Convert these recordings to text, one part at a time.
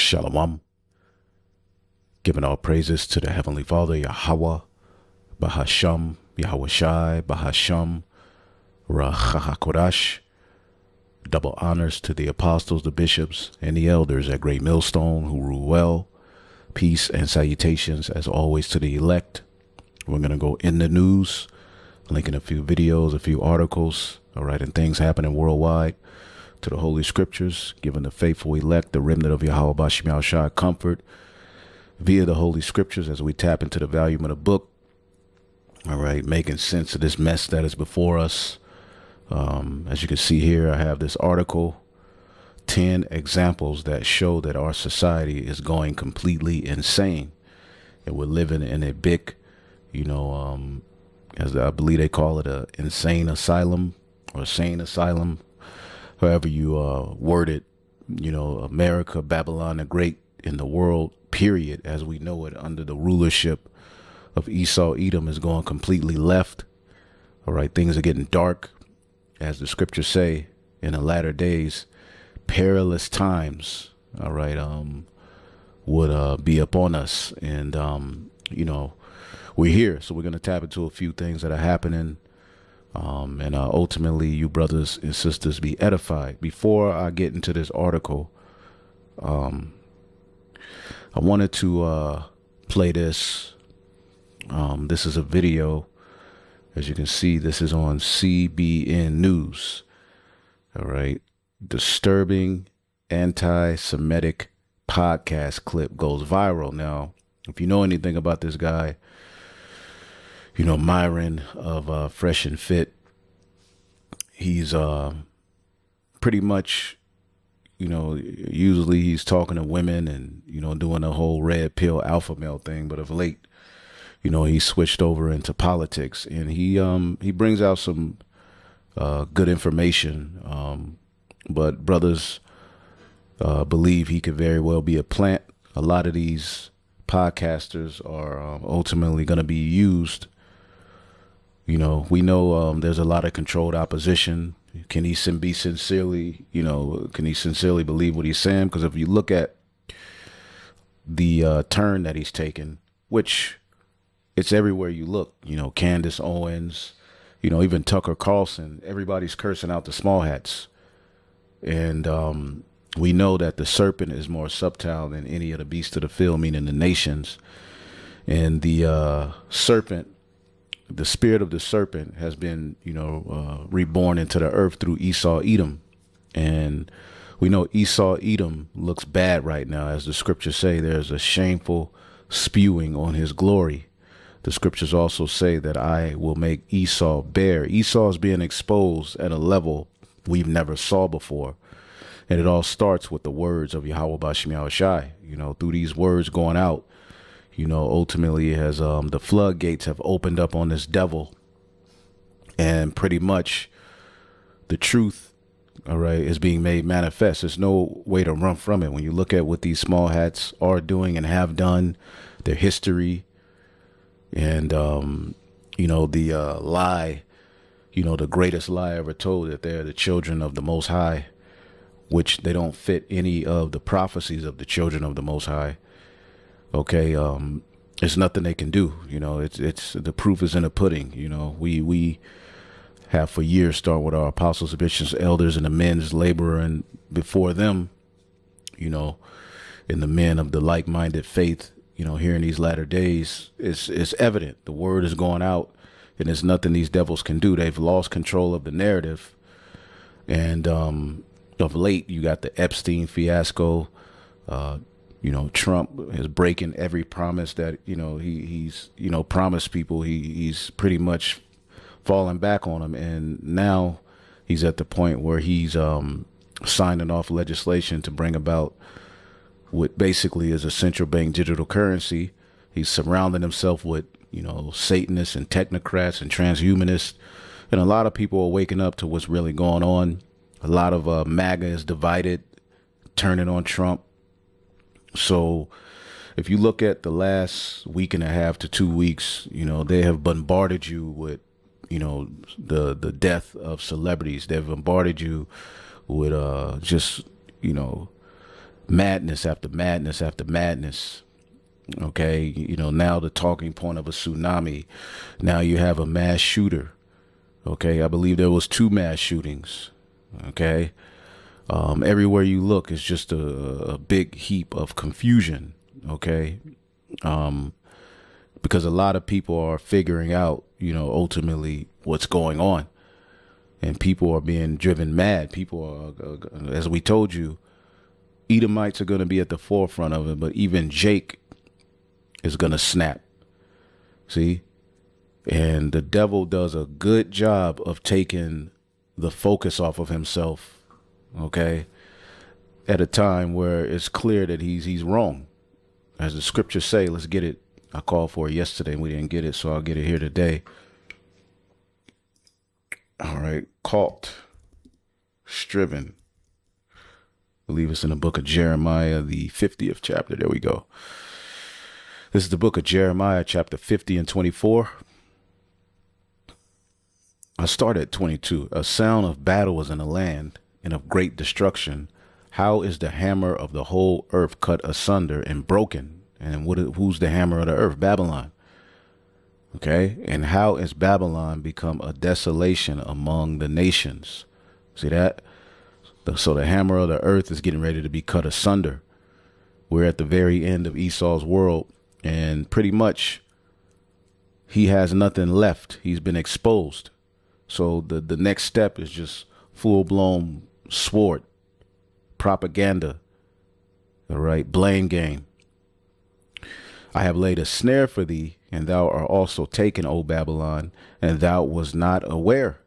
Shalom. Giving all praises to the Heavenly Father, Yahweh, Bahasham, Yahweh Shai, Bahasham, Rachahakodash. Double honors to the apostles, the bishops, and the elders at Great Millstone who rule well. Peace and salutations, as always, to the elect. We're going to go in the news, linking a few videos, a few articles, all right, and things happening worldwide, to the Holy Scriptures, giving the faithful elect, the remnant of Yahweh Bashim Yahushua, comfort via the Holy Scriptures as we tap into the volume of the book, all right, making sense of this mess that is before us. As you can see here, I have this article, 10 examples that show that our society is going completely insane. And we're living in a big, as I believe they call it, a insane asylum or sane asylum, however you word it. America, Babylon the Great, in the world, period, as we know it, under the rulership of Esau, Edom, is going completely left. All right, things are getting dark. As the scriptures say, in the latter days, perilous times, all right, would be upon us. And, we're here. So we're going to tap into a few things that are happening. And ultimately, you brothers and sisters be edified. Before I get into this article, I wanted to play this. This is a video. As you can see, this is on CBN News. All right. Disturbing anti-Semitic podcast clip goes viral. Now, if you know anything about this guy, Myron of Fresh and Fit, he's pretty much, usually he's talking to women and, doing the whole red pill alpha male thing. But of late, he switched over into politics, and he brings out some good information. But brothers believe he could very well be a plant. A lot of these podcasters are ultimately going to be used. We know there's a lot of controlled opposition. Can he be sincerely, can he sincerely believe what he's saying? Because if you look at the turn that he's taken, which it's everywhere you look, Candace Owens, even Tucker Carlson, everybody's cursing out the small hats. And we know that the serpent is more subtle than any of the beasts of the field, meaning the nations. And the serpent, the spirit of the serpent has been, reborn into the earth through Esau, Edom. And we know Esau, Edom looks bad right now. As the scriptures say, there's a shameful spewing on his glory. The scriptures also say that I will make Esau bare. Esau is being exposed at a level we've never saw before. And it all starts with the words of Yahweh Bashim Yahushai. Through these words going out, ultimately it has the floodgates have opened up on this devil. And pretty much the truth, all right, is being made manifest. There's no way to run from it. When you look at what these small hats are doing and have done, their history, and, the lie, the greatest lie ever told, that they're the children of the Most High, which they don't fit any of the prophecies of the children of the Most High. Okay. There's nothing they can do. It's the proof is in the pudding. We have for years started with our apostles, the bishops, elders, and the men's laboring before them, and the men of the like-minded faith, here in these latter days, it's evident. The word is going out, and there's nothing these devils can do. They've lost control of the narrative. And of late, you got the Epstein fiasco. Trump is breaking every promise that, he's promised people. He's pretty much falling back on them. And now he's at the point where he's signing off legislation to bring about what basically is a central bank digital currency. He's surrounding himself with, Satanists and technocrats and transhumanists. And a lot of people are waking up to what's really going on. A lot of MAGA is divided, turning on Trump. So if you look at the last week and a half to 2 weeks, they have bombarded you with, the death of celebrities. They've bombarded you with just, madness after madness after madness. Okay, now the talking point of a tsunami. Now you have a mass shooter. Okay, I believe there was 2 mass shootings. Okay, everywhere you look is just a big heap of confusion. Okay, because a lot of people are figuring out, ultimately what's going on, and people are being driven mad. People are, as we told you, Edomites are going to be at the forefront of it, but even Jake is going to snap. See? And the devil does a good job of taking the focus off of himself, okay, at a time where it's clear that he's wrong. As the scriptures say, let's get it. I called for it yesterday and we didn't get it, so I'll get it here today. All right, caught, striven. I believe it's in the book of Jeremiah, the 50th chapter. There we go. This is the book of Jeremiah, chapter 50 and 24. I start at 22. A sound of battle is in the land and of great destruction. How is the hammer of the whole earth cut asunder and broken? And who's the hammer of the earth? Babylon. Okay. And how is Babylon become a desolation among the nations? See that? So the hammer of the earth is getting ready to be cut asunder. We're at the very end of Esau's world, and pretty much he has nothing left. He's been exposed. So the next step is just full-blown sword, propaganda, all right, blame game. I have laid a snare for thee, and thou art also taken, O Babylon, and thou was not aware.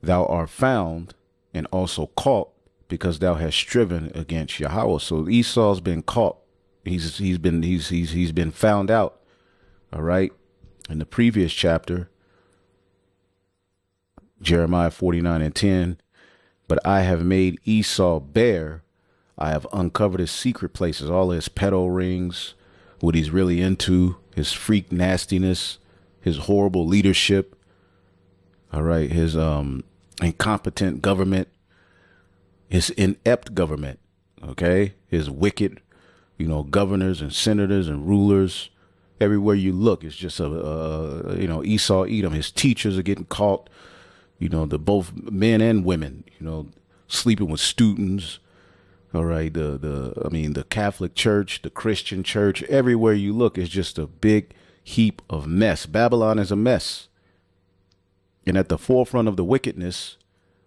Thou art found and also caught, because thou hast striven against Yahweh. So Esau's been caught. He's been found out. All right. In the previous chapter, Jeremiah 49 and 10, but I have made Esau bare. I have uncovered his secret places, all his pedo rings, what he's really into, his freak nastiness, his horrible leadership. All right. His incompetent government, his inept government. Okay. His wicked, governors and senators and rulers. Everywhere you look, it's just Esau, Edom. His teachers are getting caught. The both men and women, sleeping with students. All right. The Catholic Church, the Christian Church, everywhere you look is just a big heap of mess. Babylon is a mess. And at the forefront of the wickedness,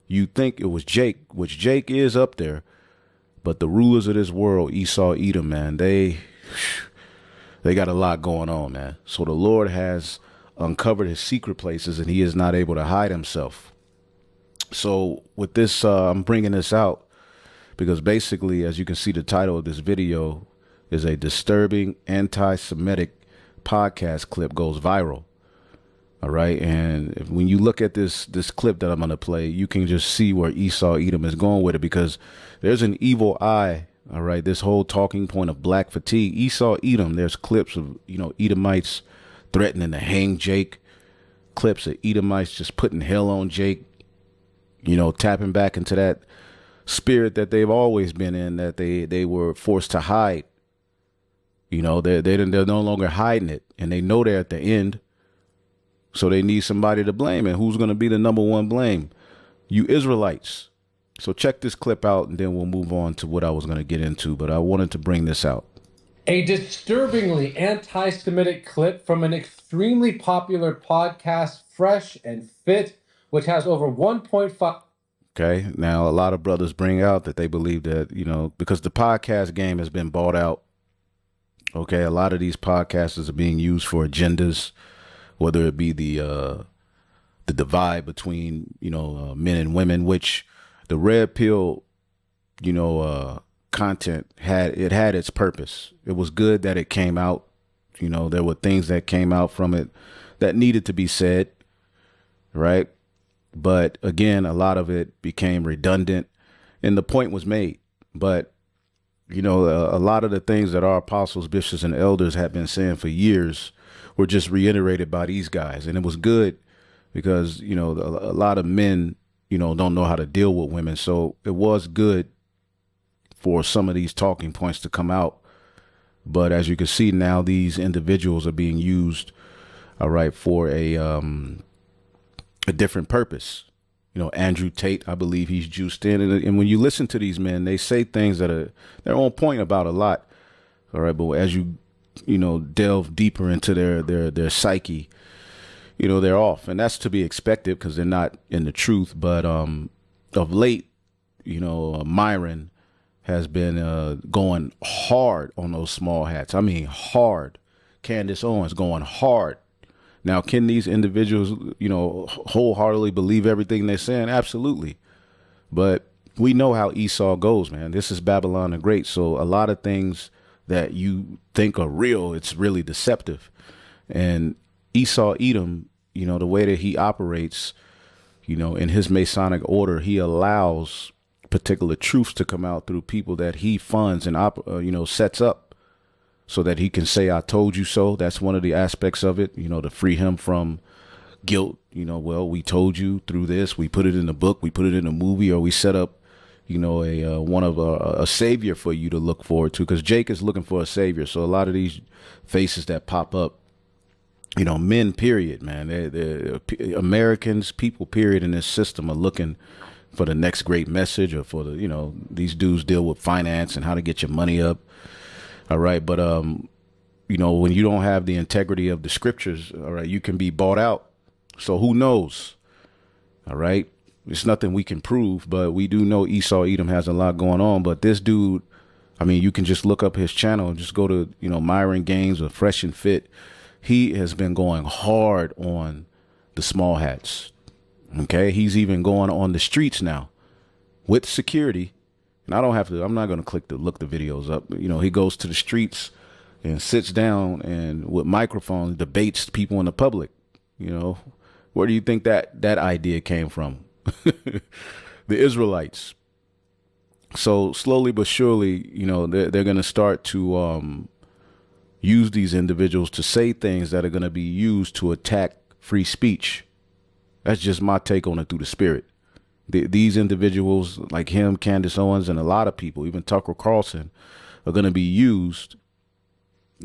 you think it was Jake, which Jake is up there. But the rulers of this world, Esau, Edom, man, they got a lot going on, man. So the Lord has uncovered his secret places, and he is not able to hide himself. So with this, I'm bringing this out because basically, as you can see, the title of this video is a disturbing anti-Semitic podcast clip goes viral. All right. And when you look at this clip that I'm going to play, you can just see where Esau, Edom is going with it, because there's an evil eye. All right. This whole talking point of black fatigue, Esau, Edom, there's clips of, Edomites threatening to hang Jake, clips of Edomites just putting hell on Jake, tapping back into that spirit that they've always been in, that they were forced to hide. They're no longer hiding it, and they know they're at the end. So they need somebody to blame. And who's going to be the number one blame? You Israelites. So check this clip out, and then we'll move on to what I was going to get into. But I wanted to bring this out. A disturbingly anti-Semitic clip from an extremely popular podcast, Fresh and Fit, which has over 1.5. Okay. Now, a lot of brothers bring out that they believe that, because the podcast game has been bought out. Okay. A lot of these podcasters are being used for agendas, whether it be the divide between, men and women, which the red pill, content had its purpose. It was good that it came out. There were things that came out from it that needed to be said. Right. But again, a lot of it became redundant and the point was made. But, a lot of the things that our apostles, bishops, and elders have been saying for years were just reiterated by these guys. And it was good because, a lot of men, don't know how to deal with women. So it was good for some of these talking points to come out. But as you can see now, these individuals are being used, all right, for a different purpose. You know, Andrew Tate, I believe he's juiced in. And when you listen to these men, they say things that are, they're on point about a lot. All right. But as you delve deeper into their psyche, they're off. And that's to be expected because they're not in the truth. But of late, Myron has been going hard on those small hats. I mean, hard. Candace Owens going hard. Now, can these individuals, wholeheartedly believe everything they're saying? Absolutely. But we know how Esau goes, man. This is Babylon the Great. So a lot of things that you think are real, it's really deceptive. And Esau Edom, the way that he operates, in his Masonic order, he allows particular truths to come out through people that he funds and, sets up. So that he can say, I told you so. That's one of the aspects of it, to free him from guilt. Well, we told you through this. We put it in the book. We put it in a movie, or we set up, a savior for you to look forward to. Because Jake is looking for a savior. So a lot of these faces that pop up, men, period, man. They're Americans, people, period, in this system are looking for the next great message, or for the, these dudes deal with finance and how to get your money up. All right. But, when you don't have the integrity of the scriptures, all right, you can be bought out. So who knows? All right. It's nothing we can prove, but we do know Esau Edom has a lot going on. But this dude, I mean, you can just look up his channel and just go to, Myron Games or Fresh and Fit. He has been going hard on the small hats. OK, he's even going on the streets now with security. And I don't have to, I'm not going to look the videos up. He goes to the streets and sits down and with microphones debates people in the public. Where do you think that idea came from? The Israelites. So slowly but surely, they're going to start to use these individuals to say things that are going to be used to attack free speech. That's just my take on it through the spirit. These individuals like him, Candace Owens, and a lot of people, even Tucker Carlson, are going to be used,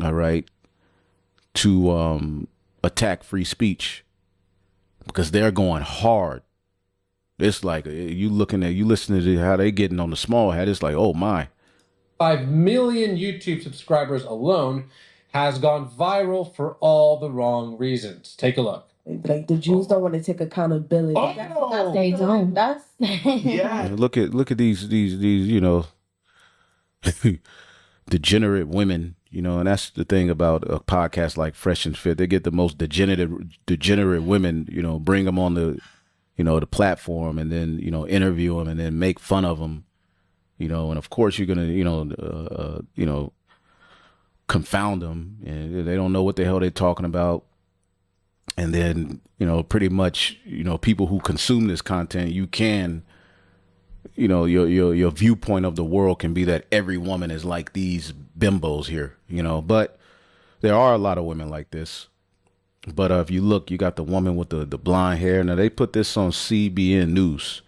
all right, to attack free speech because they're going hard. It's like you listening to how they getting on the small hat. It's like, oh, my. 5 million YouTube subscribers alone has gone viral for all the wrong reasons. Take a look. Like the Jews don't want to take accountability. Oh, They don't. That's yeah. Look at these degenerate women, and that's the thing about a podcast like Fresh and Fit. They get the most degenerate women, bring them on the, the platform, and then, interview them and then make fun of them, and of course you're going to, confound them, and they don't know what the hell they're talking about. And then, pretty much, people who consume this content, you can, your viewpoint of the world can be that every woman is like these bimbos here, but there are a lot of women like this. But if you look, you got the woman with the blonde hair. Now, they put this on CBN News.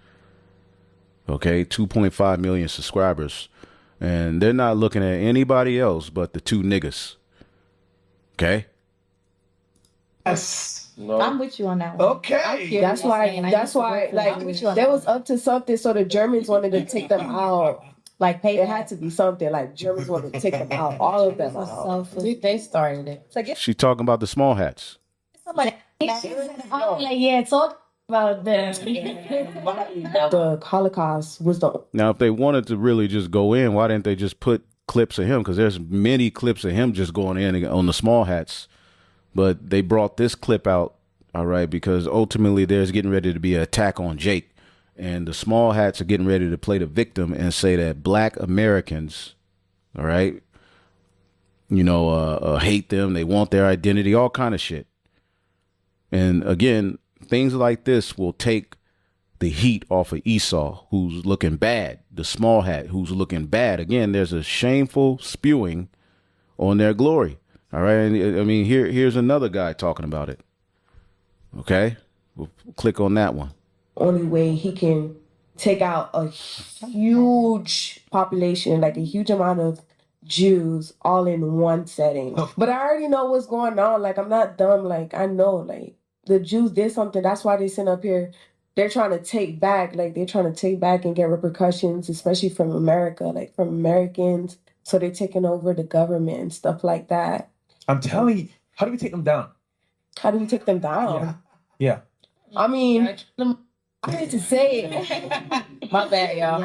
OK, 2.5 million subscribers, and they're not looking at anybody else but the two niggas. OK. Yes. No. I'm with you on that one. Okay. That's why like they was up to something, so the Germans wanted to take them out. Like it had to be something. Like Germans wanted to take them out, all of them out. They started it. It's like She talking about the small hats. Somebody, talk about the Holocaust was the. Now, if they wanted to really just go in, why didn't they just put clips of him? Because there's many clips of him just going in on the small hats. But they brought this clip out, all right, because ultimately there's getting ready to be an attack on Jake. And the small hats are getting ready to play the victim and say that black Americans, all right, hate them. They want their identity, all kind of shit. And again, things like this will take the heat off of Esau, who's looking bad, the small hat, who's looking bad. Again, there's a shameful spewing on their glory. All right. And I mean, here's another guy talking about it. OK, we'll click on that one. Only way he can take out a huge population, like a huge amount of Jews all in one setting. But I already know what's going on. Like, I'm not dumb. Like, I know, like, the Jews did something. That's why they sent up here. They're trying to take back, like, they're trying to take back and get repercussions, especially from America, like, from Americans. So they're taking over the government and stuff like that. I'm telling you, how do we take them down? How do we take them down? Yeah. I mean, I hate to say it. My bad, y'all.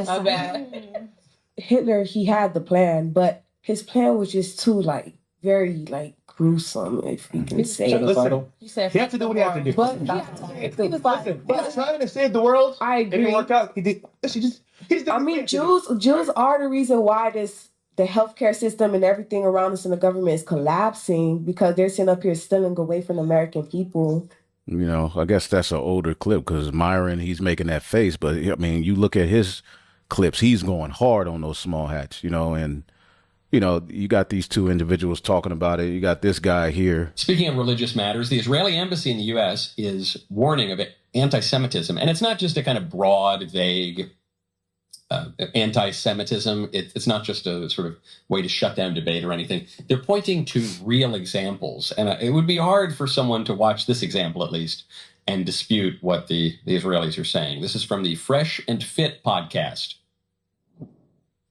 My bad. Hitler, he had the plan, but his plan was just too, like, very, like, gruesome, if we can say it. Listen, You said he had to do what he had to do. But he was like, Listen, he was trying to save the world. I It didn't agree. work out. He did. Listen, he just I mean, Jews are the reason why the healthcare system and everything around us in the government is collapsing, because they're sitting up here stealing away from the American people. You know, I guess that's an older clip because Myron, he's making that face. But I mean, you look at his clips, he's going hard on those small hats, you know, and, you know, you got these two individuals talking about it. You got this guy here. Speaking of religious matters, the Israeli embassy in the U.S. is warning of anti-Semitism. And it's not just a kind of broad, vague anti-Semitism. It's not just a sort of way to shut down debate or anything. They're pointing to real examples. And it would be hard for someone to watch this example, at least, and dispute what the Israelis are saying. This is from the Fresh and Fit podcast.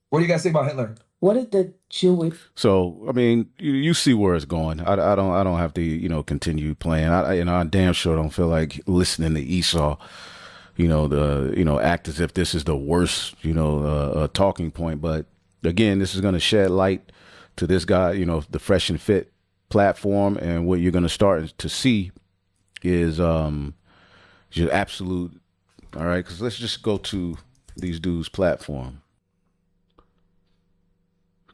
What do you guys say about Hitler? What is the Jewish? So, I mean, you see where it's going. I don't have to, you know, continue playing. I damn sure don't feel like listening to Esau, you know, act as if this is the worst, you know, talking point. But again, this is going to shed light to this guy, you know, the Fresh and Fit platform. And what you're going to start to see is just absolute. All right, because let's just go to these dudes' platform.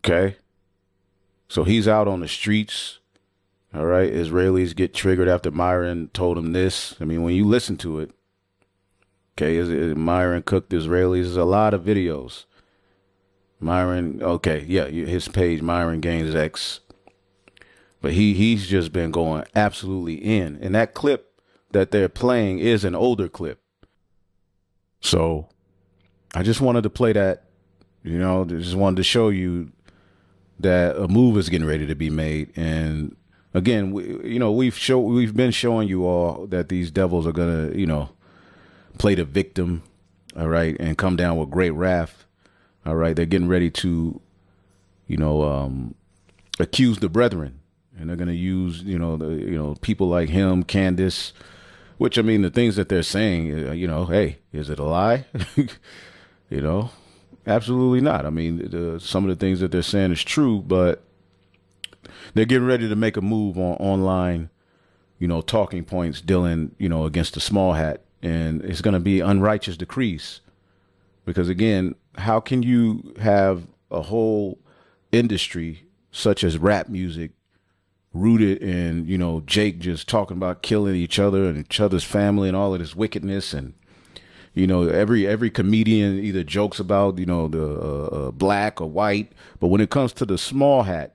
Okay. So he's out on the streets. All right. Israelis get triggered after Myron told him this. I mean, when you listen to it, okay, Myron cooked Israelis. There's a lot of videos. Myron, okay, yeah, his page, Myron Gaines X. But he's just been going absolutely in. And that clip that they're playing is an older clip. So I just wanted to play that, you know, just wanted to show you that a move is getting ready to be made. And again, we've been showing you all that these devils are gonna, you know, play the victim, all right, and come down with great wrath. All right, they're getting ready to, you know, accuse the brethren, and they're gonna use, you know, people like him, Candace, which, I mean, the things that they're saying, you know, hey, is it a lie? You know. Absolutely not. I mean, some of the things that they're saying is true, but they're getting ready to make a move on online, you know, talking points dealing, you know, against the small hat. And it's going to be unrighteous decrees. Because, again, how can you have a whole industry such as rap music rooted in, you know, Jake just talking about killing each other and each other's family and all of this wickedness, and you know, every comedian either jokes about, you know, the black or white, but when it comes to the small hat,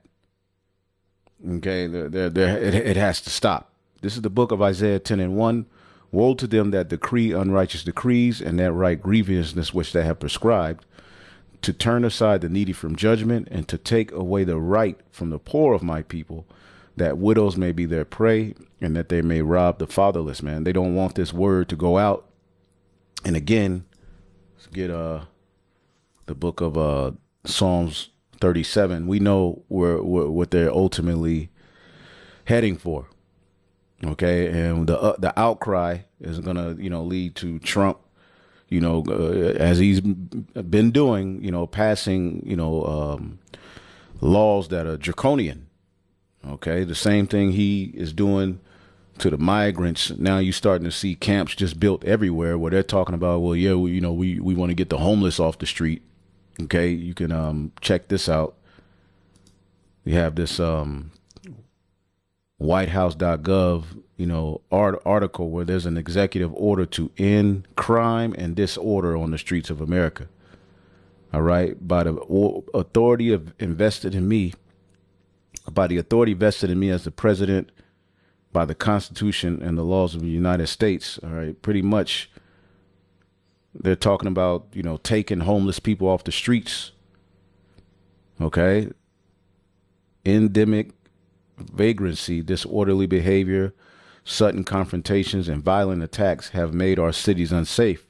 okay, it has to stop. This is the book of Isaiah 10:1. Woe to them that decree unrighteous decrees and that write grievousness which they have prescribed, to turn aside the needy from judgment and to take away the right from the poor of my people, that widows may be their prey and that they may rob the fatherless. Man, they don't want this word to go out. And again, let's get the book of Psalms 37. We know what they're ultimately heading for. Okay, and the outcry is gonna, you know, lead to Trump, you know, as he's been doing, you know, passing, you know, laws that are draconian. Okay, the same thing he is doing to the migrants. Now you're starting to see camps just built everywhere where they're talking about, well, yeah, we want to get the homeless off the street. Okay, you can check this out. We have this whitehouse.gov, you know, article where there's an executive order to end crime and disorder on the streets of America. All right, by the authority vested in me as the president, by the Constitution and the laws of the United States. All right, pretty much, They're talking about, taking homeless people off the streets. Okay. Endemic vagrancy, disorderly behavior, sudden confrontations, and violent attacks have made our cities unsafe.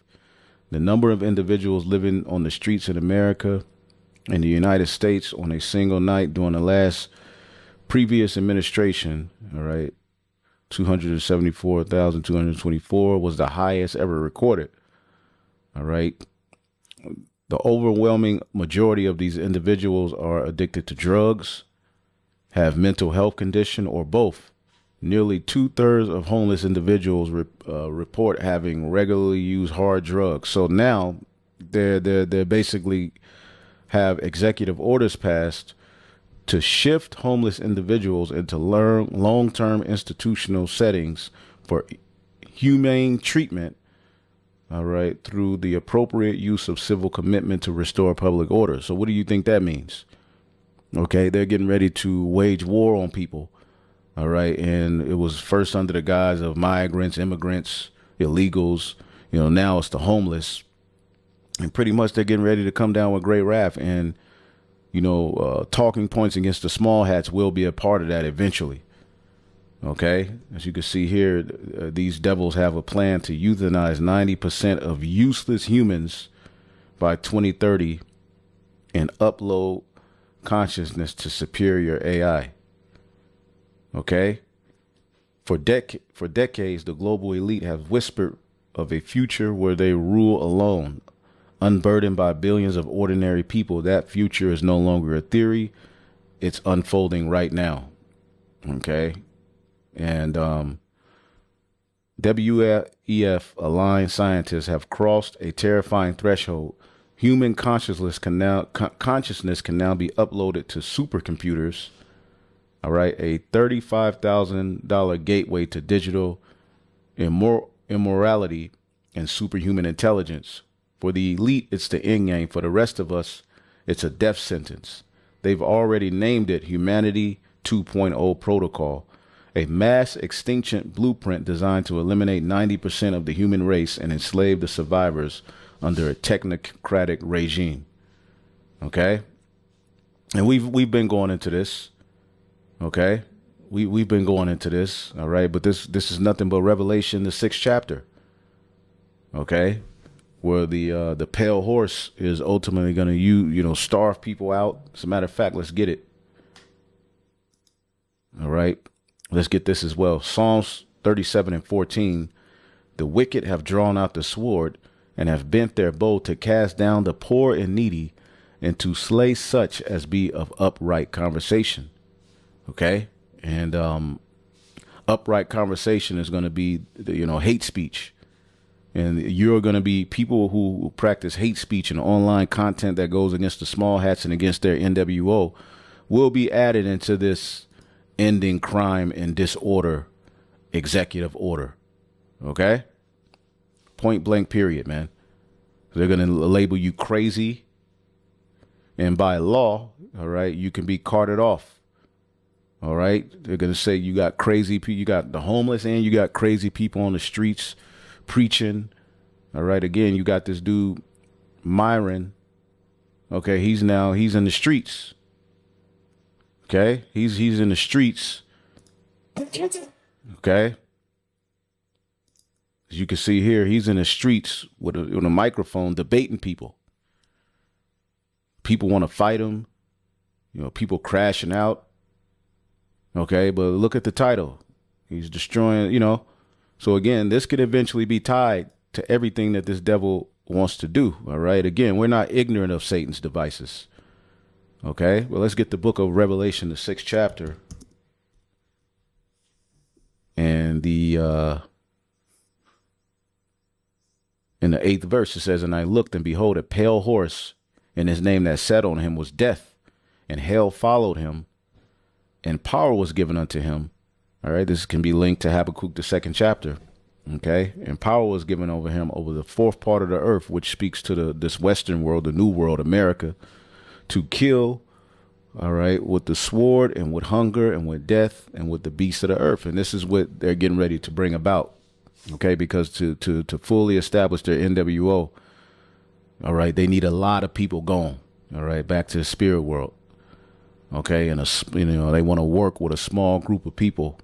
The number of individuals living on the streets in America and the United States on a single night during the last previous administration, all right, 274,224 was the highest ever recorded. All right. The overwhelming majority of these individuals are addicted to drugs, have mental health condition, or both. Nearly 2/3 of homeless individuals report having regularly used hard drugs. So now they're basically have executive orders passed to shift homeless individuals into long-term institutional settings for humane treatment, all right, through the appropriate use of civil commitment to restore public order. So what do you think that means? Okay, they're getting ready to wage war on people, all right, and it was first under the guise of migrants, immigrants, illegals, now it's the homeless, and pretty much they're getting ready to come down with great wrath, and talking points against the small hats will be a part of that eventually. Okay, as you can see here, these devils have a plan to euthanize 90% of useless humans by 2030 and upload consciousness to superior AI. Okay, for decades, the global elite have whispered of a future where they rule alone, unburdened by billions of ordinary people. That future is no longer a theory. It's unfolding right now. Okay. And WEF aligned scientists have crossed a terrifying threshold. Human consciousness can now be uploaded to supercomputers. All right. A $35,000 gateway to digital immorality and superhuman intelligence. For the elite, it's the end game. For the rest of us, it's a death sentence. They've already named it Humanity 2.0 Protocol, a mass extinction blueprint designed to eliminate 90% of the human race and enslave the survivors under a technocratic regime. Okay? And we've been going into this. Okay? We've been going into this, all right? But this is nothing but Revelation, the 6th chapter. Okay? Where the pale horse is ultimately going to starve people out. As a matter of fact, let's get it. All right, let's get this as well. Psalms 37:14. The wicked have drawn out the sword and have bent their bow to cast down the poor and needy and to slay such as be of upright conversation. Okay, and upright conversation is going to be hate speech. And you're going to be people who practice hate speech and online content that goes against the small hats and against their NWO will be added into this ending crime and disorder executive order. Okay? Point blank period, man. They're going to label you crazy. And by law, all right, you can be carted off. All right? They're going to say you got crazy people, you got the homeless and you got crazy people on the streets preaching. All right. Again, you got this dude, Myron. Okay. He's in the streets. Okay. He's in the streets. Okay. As you can see here, he's in the streets with a microphone debating people. People want to fight him. People crashing out. Okay. But look at the title. He's destroying, So again, this could eventually be tied to everything that this devil wants to do. All right. Again, we're not ignorant of Satan's devices. Okay. Well, let's get the book of Revelation, the 6th chapter. And in the 8th verse, it says, "And I looked, and behold, a pale horse, and his name that sat on him was Death, and hell followed him, and power was given unto him." All right, this can be linked to Habakkuk, the 2nd chapter. Okay, and power was given over him over the 4th part of the earth, which speaks to this Western world, the New World, America, to kill. All right, with the sword and with hunger and with death and with the beasts of the earth. And this is what they're getting ready to bring about. Okay, because to fully establish their NWO, All right. They need a lot of people gone. All right. Back to the spirit world. Okay. And, they want to work with a small group of people.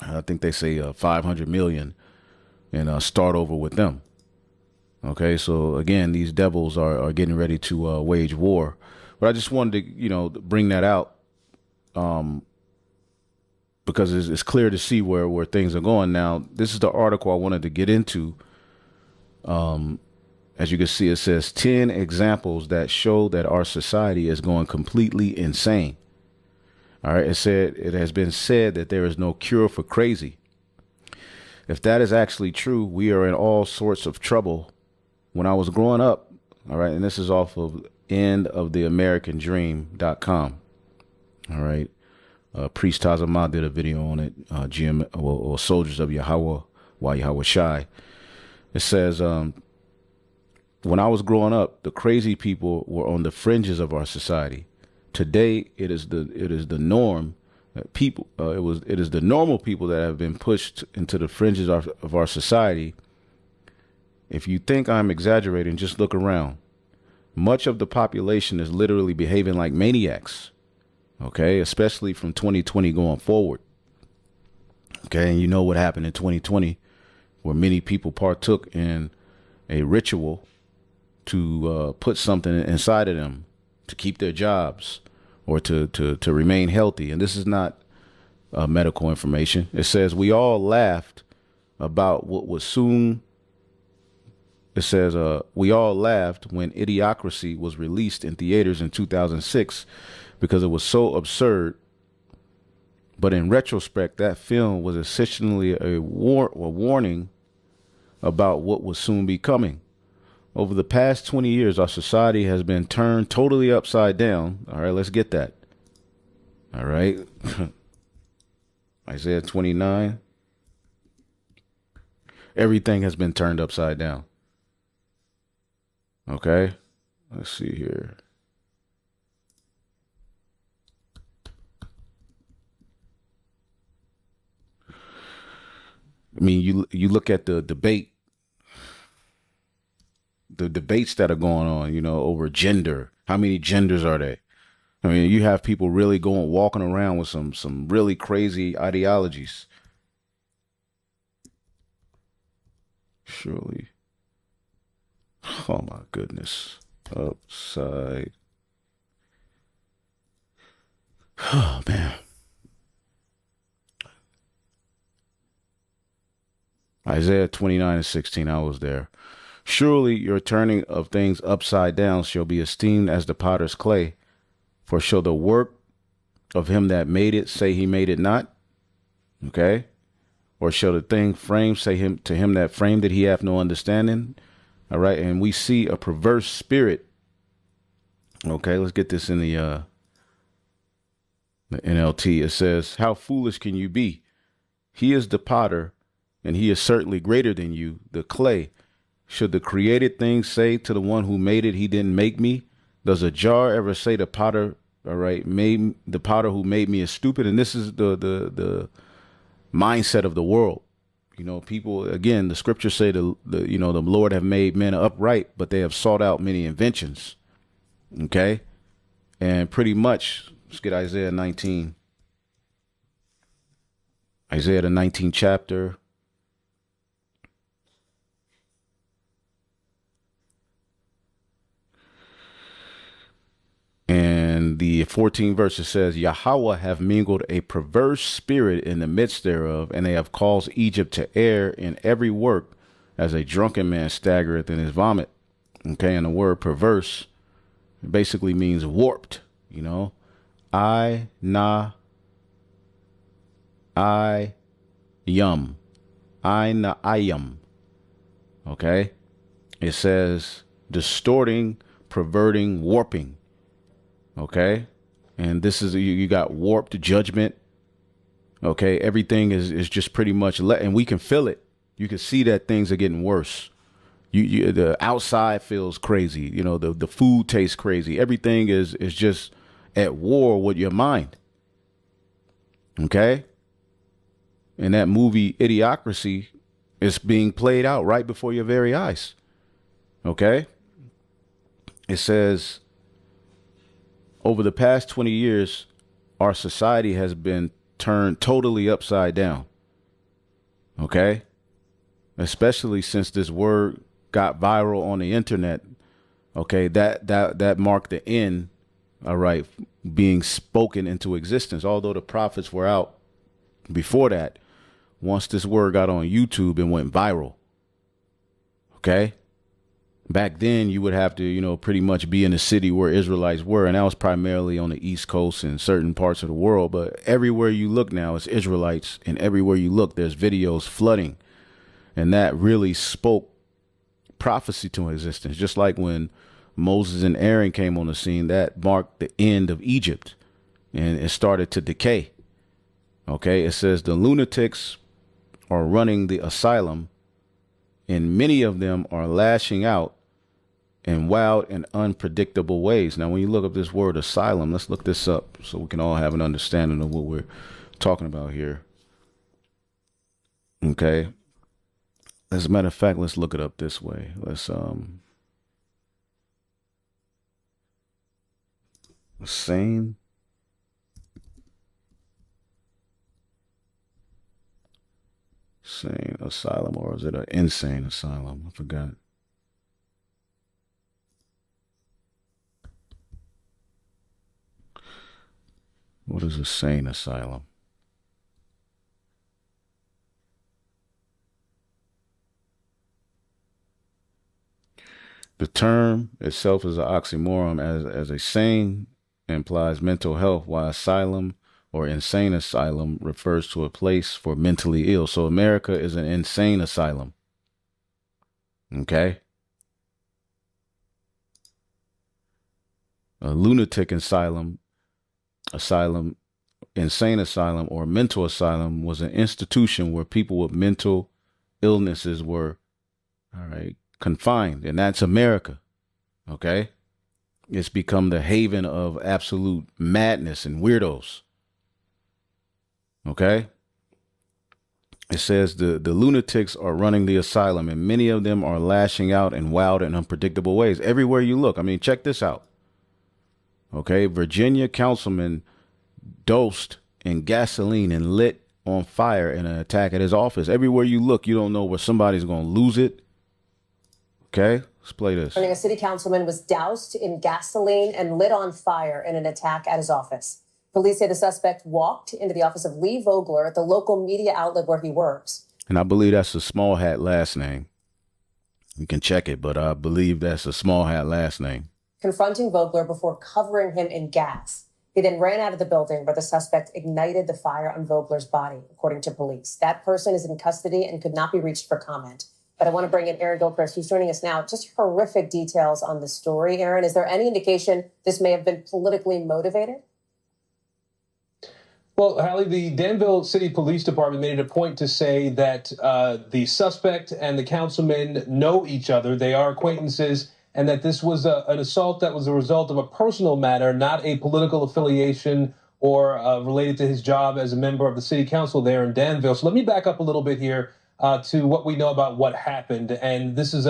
I think they say 500 million and start over with them. Okay. So, again, these devils are getting ready to wage war. But I just wanted to, bring that out because it's clear to see where things are going. Now, this is the article I wanted to get into. As you can see, it says 10 examples that show that our society is going completely insane. All right. It has been said that there is no cure for crazy. If that is actually true, we are in all sorts of trouble. When I was growing up, all right, and this is off of endoftheamericandream.com. All right. Priest Tazama did a video on it. Or Soldiers of Yahweh, Yahweh Shai. It says, when I was growing up, the crazy people were on the fringes of our society. Today, it is the norm. It is the normal people that have been pushed into the fringes of our society. If you think I'm exaggerating, just look around. Much of the population is literally behaving like maniacs. Okay, especially from 2020 going forward. Okay, and you know what happened in 2020, where many people partook in a ritual to put something inside of them to keep their jobs or to remain healthy. And this is not medical information. It says we all laughed about what was soon. It says we all laughed when Idiocracy was released in theaters in 2006 because it was so absurd. But in retrospect, that film was essentially a warning about what will soon be coming. Over the past 20 years, our society has been turned totally upside down. All right, let's get that. All right. Isaiah 29. Everything has been turned upside down. Okay. Let's see here. I mean, you look at the debates that are going on, over gender. How many genders are there? I mean, you have people really walking around with some really crazy ideologies. Surely. Oh my goodness. Upside. Oh man. Isaiah 29:16, I was there. Surely your turning of things upside down shall be esteemed as the potter's clay. For shall the work of him that made it say he made it not? Okay. Or shall the thing framed say to him that framed it, he hath no understanding? All right. And we see a perverse spirit. Okay. Let's get this in the NLT. It says, how foolish can you be? He is the potter, and he is certainly greater than you, the clay. Should the created thing say to the one who made it, he didn't make me? Does a jar ever say the potter, all right, the potter who made me is stupid? And this is the mindset of the world. People, again, the scriptures say the Lord have made men upright, but they have sought out many inventions. Okay. And pretty much, let's get Isaiah 19. Isaiah, the 19th chapter. And the 14th verse, it says, Yahweh have mingled a perverse spirit in the midst thereof, and they have caused Egypt to err in every work, as a drunken man staggereth in his vomit. Okay, and the word perverse basically means warped, I yum. Okay, it says distorting, perverting, warping. Okay. And this is, you got warped judgment. Okay. Everything is just pretty much and we can feel it. You can see that things are getting worse. The outside feels crazy. The food tastes crazy. Everything is just at war with your mind. Okay. And that movie Idiocracy is being played out right before your very eyes. Okay. It says, over the past 20 years, our society has been turned totally upside down. Okay? Especially since this word got viral on the internet. Okay, that marked the end, all right, being spoken into existence. Although the prophets were out before that, once this word got on YouTube and went viral. Okay? Back then, you would have to, pretty much be in the city where Israelites were. And that was primarily on the East Coast and certain parts of the world. But everywhere you look now, it's Israelites. And everywhere you look, there's videos flooding. And that really spoke prophecy to existence. Just like when Moses and Aaron came on the scene, that marked the end of Egypt. And it started to decay. Okay, it says the lunatics are running the asylum, and many of them are lashing out in wild and unpredictable ways. Now, when you look up this word asylum, let's look this up so we can all have an understanding of what we're talking about here. Okay. As a matter of fact, let's look it up this way. Let's sane asylum, or is it an insane asylum? I forgot. What is a sane asylum? The term itself is an oxymoron, as a sane implies mental health, while asylum or insane asylum refers to a place for mentally ill. So America is an insane asylum. Okay. A lunatic asylum, insane asylum, or mental asylum was an institution where people with mental illnesses were, all right, confined. And that's America. Okay. It's become the haven of absolute madness and weirdos. Okay. It says the lunatics are running the asylum, and many of them are lashing out in wild and unpredictable ways. Everywhere you look. I mean, check this out. Okay. Virginia councilman dosed in gasoline and lit on fire in an attack at his office. Everywhere you look, you don't know where somebody's going to lose it. Okay. Let's play this. A city councilman was doused in gasoline and lit on fire in an attack at his office. Police say the suspect walked into the office of Lee Vogler at the local media outlet where he works. And I believe that's a Small Hat last name. You can check it, but I believe that's a Small Hat last name. Confronting Vogler before covering him in gas. He then ran out of the building where the suspect ignited the fire on Vogler's body, according to police. That person is in custody and could not be reached for comment. But I want to bring in Aaron Gilchrist, who's joining us now. Just horrific details on the story. Aaron, is there any indication this may have been politically motivated? Well, Hallie, the Danville City Police Department made it a point to say that the suspect and the councilman know each other. They are acquaintances, and that this was an assault that was a result of a personal matter, not a political affiliation or related to his job as a member of the city council there in Danville. So let me back up a little bit here to what we know about what happened. And this is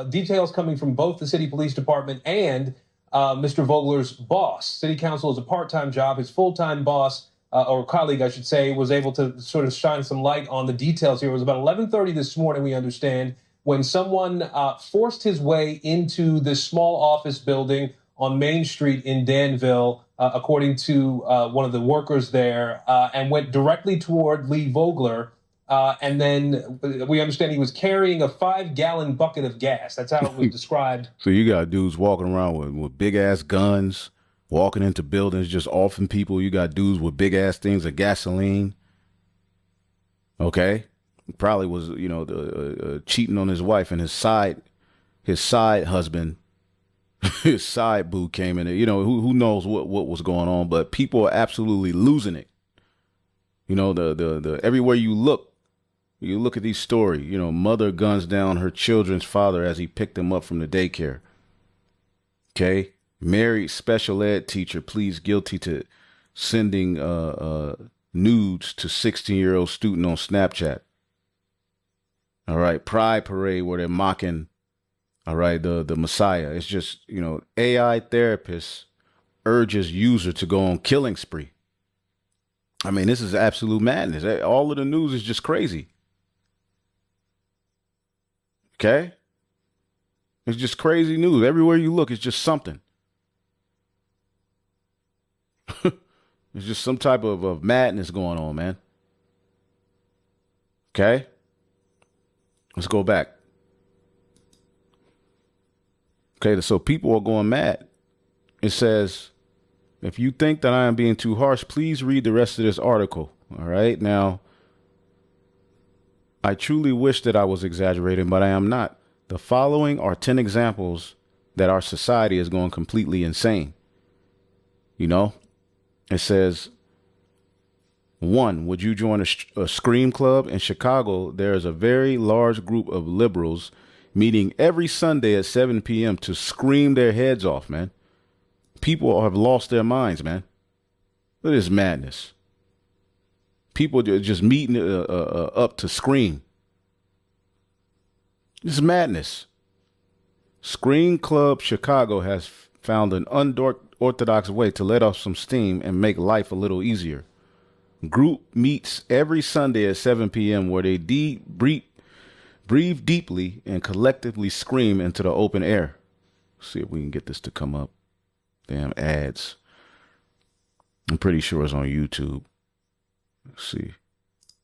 details coming from both the city police department and Mr. Vogler's boss. City council is a part-time job. His full-time boss, or colleague, I should say, was able to sort of shine some light on the details here. It was about 11:30 this morning, we understand, when someone forced his way into this small office building on Main Street in Danville, according to one of the workers there, and went directly toward Lee Vogler. And then we understand he was carrying a 5-gallon bucket of gas. That's how it was described. So you got dudes walking around with big ass guns, walking into buildings, just offing people. You got dudes with big ass things of gasoline. Okay. Probably was, cheating on his wife, and his side husband, his side boo came in there. Who knows what was going on, but people are absolutely losing it. The everywhere you look at these stories, mother guns down her children's father as he picked them up from the daycare. Okay. Married special ed teacher pleads guilty to sending nudes to 16-year-old student on Snapchat. All right. Pride parade where they're mocking All right, the Messiah. It's just, AI therapist urges user to go on killing spree. I mean, this is absolute madness. All of the news is just crazy. Okay? It's just crazy news. Everywhere you look, it's just something. It's just some type of madness going on, man. Okay? Let's go back. Okay, so people are going mad. It says, if you think that I am being too harsh, please read the rest of this article. All right. Now, I truly wish that I was exaggerating, but I am not. The following are 10 examples that our society is going completely insane. It says, 1, would you join a scream club? In Chicago, there is a very large group of liberals meeting every Sunday at 7 p.m. to scream their heads off, man. People have lost their minds, man. Look at this madness. People are just meeting up to scream. This is madness. Scream Club Chicago has found an unorthodox way to let off some steam and make life a little easier. Group meets every Sunday at 7 p.m. where they breathe deeply and collectively scream into the open air. See if we can get this to come up. Damn ads. I'm pretty sure it's on YouTube. Let's see.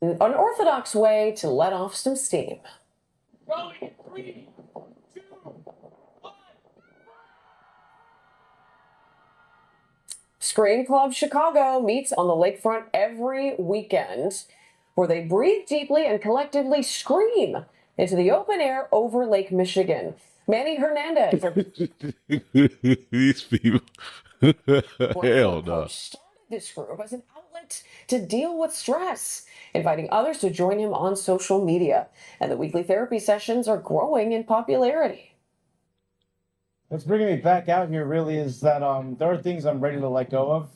An unorthodox way to let off some steam. Scream Club Chicago meets on the lakefront every weekend where they breathe deeply and collectively scream into the open air over Lake Michigan. Manny Hernandez. These people. Hell no. Started this group as an outlet to deal with stress, inviting others to join him on social media. And the weekly therapy sessions are growing in popularity. What's bringing me back out here really is that there are things I'm ready to let go of,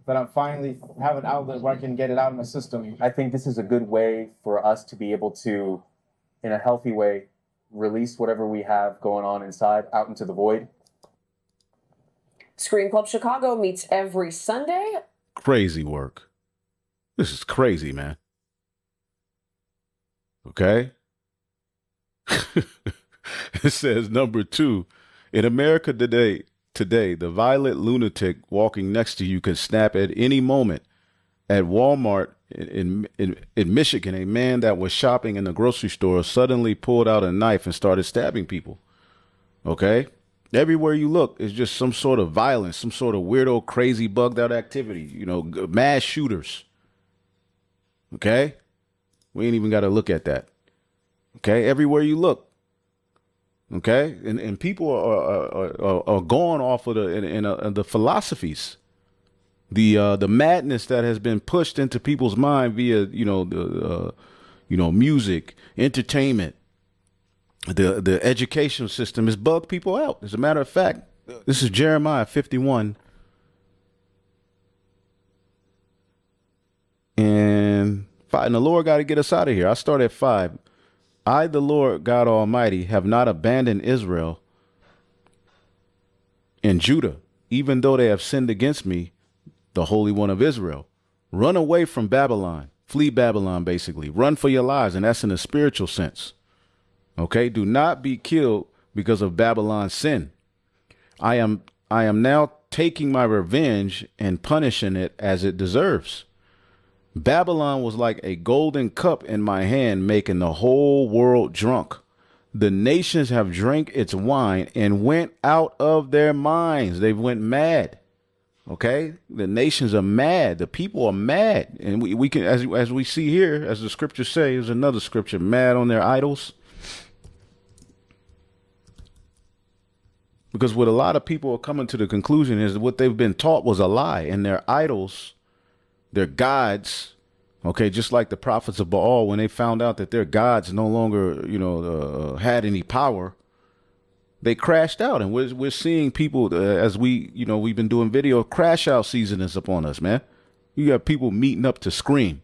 that I finally have an outlet where I can get it out of my system. I think this is a good way for us to be able to, in a healthy way, release whatever we have going on inside out into the void. Scream Club Chicago meets every Sunday. Crazy work. This is crazy, man. Okay? It says number 2. In America today, the violent lunatic walking next to you could snap at any moment. At Walmart in Michigan, a man that was shopping in the grocery store suddenly pulled out a knife and started stabbing people. Okay? Everywhere you look is just some sort of violence, some sort of weirdo, crazy, bugged out activity, mass shooters. Okay? We ain't even got to look at that. Okay? Everywhere you look. Okay, and people are going off of the philosophies, the madness that has been pushed into people's mind via music, entertainment, the educational system has bugged people out. As a matter of fact, this is Jeremiah 51, and the Lord got to get us out of here. I start at 5. I, the Lord God Almighty, have not abandoned Israel and Judah, even though they have sinned against me, the Holy One of Israel. Run away from Babylon. Flee Babylon, basically. Run for your lives, and that's in a spiritual sense. Okay? Do not be killed because of Babylon's sin. I am now taking my revenge and punishing it as it deserves. Babylon was like a golden cup in my hand, making the whole world drunk. The nations have drank its wine and went out of their minds. They went mad. Okay? The nations are mad. The people are mad. And we can, as we see here, as the scriptures say, there's another scripture, mad on their idols. Because what a lot of people are coming to the conclusion is that what they've been taught was a lie, and their idols, their gods, okay, just like the prophets of Baal, when they found out that their gods no longer, had any power, they crashed out. And we're seeing people as we've been doing video, crash out season is upon us, man. You got people meeting up to scream.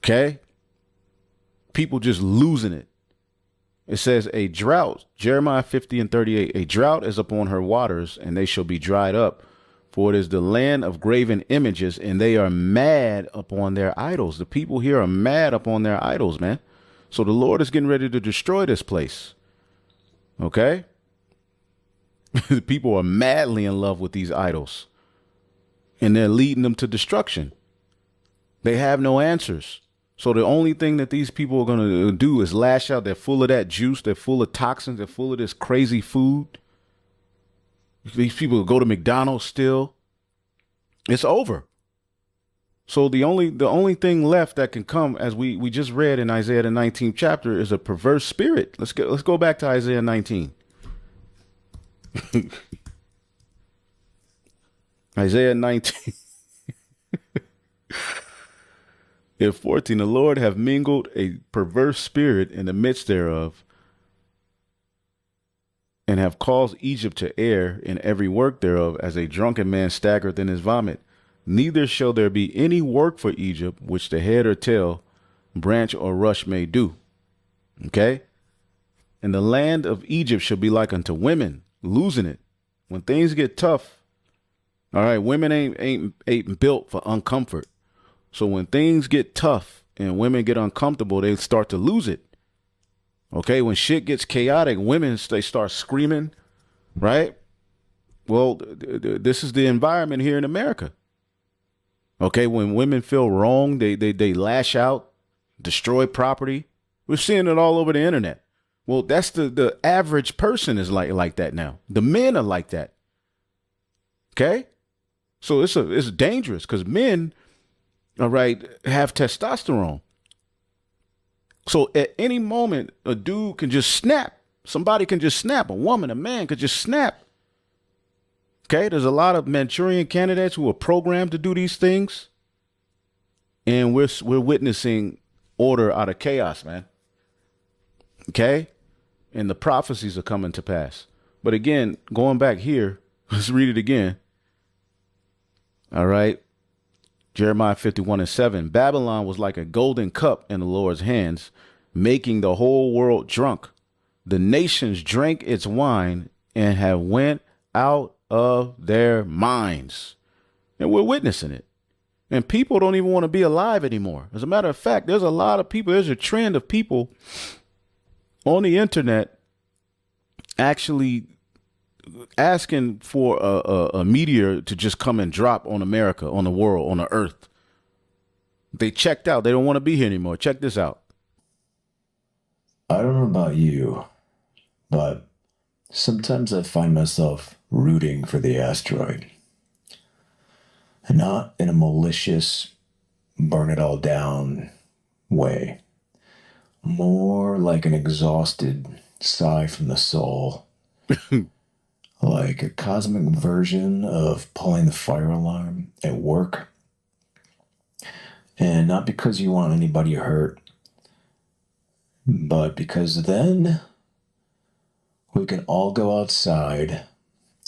Okay? People just losing it. It says a drought, Jeremiah 50:38, a drought is upon her waters, and they shall be dried up. For it is the land of graven images, and they are mad upon their idols. The people here are mad upon their idols, man. So the Lord is getting ready to destroy this place. Okay? The people are madly in love with these idols, and they're leading them to destruction. They have no answers. So the only thing that these people are going to do is lash out. They're full of that juice. They're full of toxins. They're full of this crazy food. These people go to McDonald's still. It's over. So the only thing left that can come, as we just read in Isaiah the 19th chapter, is a perverse spirit. Let's go back to Isaiah 19. Isaiah 19. In 14, the Lord have mingled a perverse spirit in the midst thereof, and have caused Egypt to err in every work thereof, as a drunken man staggereth in his vomit. Neither shall there be any work for Egypt, which the head or tail, branch or rush may do. Okay? And the land of Egypt shall be like unto women, losing it. When things get tough, all right, women ain't built for uncomfort. So when things get tough and women get uncomfortable, they start to lose it. Okay, when shit gets chaotic, women, they start screaming, right? Well, this is the environment here in America. Okay, when women feel wrong, they lash out, destroy property. We're seeing it all over the internet. Well, that's the average person is like that now. The men are like that. Okay, so it's dangerous because men, all right, have testosterone. So at any moment, a dude can just snap. Somebody can just snap. A woman, a man could just snap. Okay, there's a lot of Manchurian candidates who are programmed to do these things. And we're witnessing order out of chaos, man. Okay? And the prophecies are coming to pass. But again, going back here, let's read it again. All right. Jeremiah 51:7. Babylon was like a golden cup in the Lord's hands, making the whole world drunk. The nations drank its wine and have went out of their minds. And we're witnessing it. And people don't even want to be alive anymore. As a matter of fact, there's a lot of people, there's a trend of people on the internet actually asking for a meteor to just come and drop on America, on the world, on the earth. They checked out. They don't want to be here anymore. Check this out. I don't know about you, but sometimes I find myself rooting for the asteroid. And not in a malicious, burn it all down way. More like an exhausted sigh from the soul. Like a cosmic version of pulling the fire alarm at work. And not because you want anybody hurt, but because then we can all go outside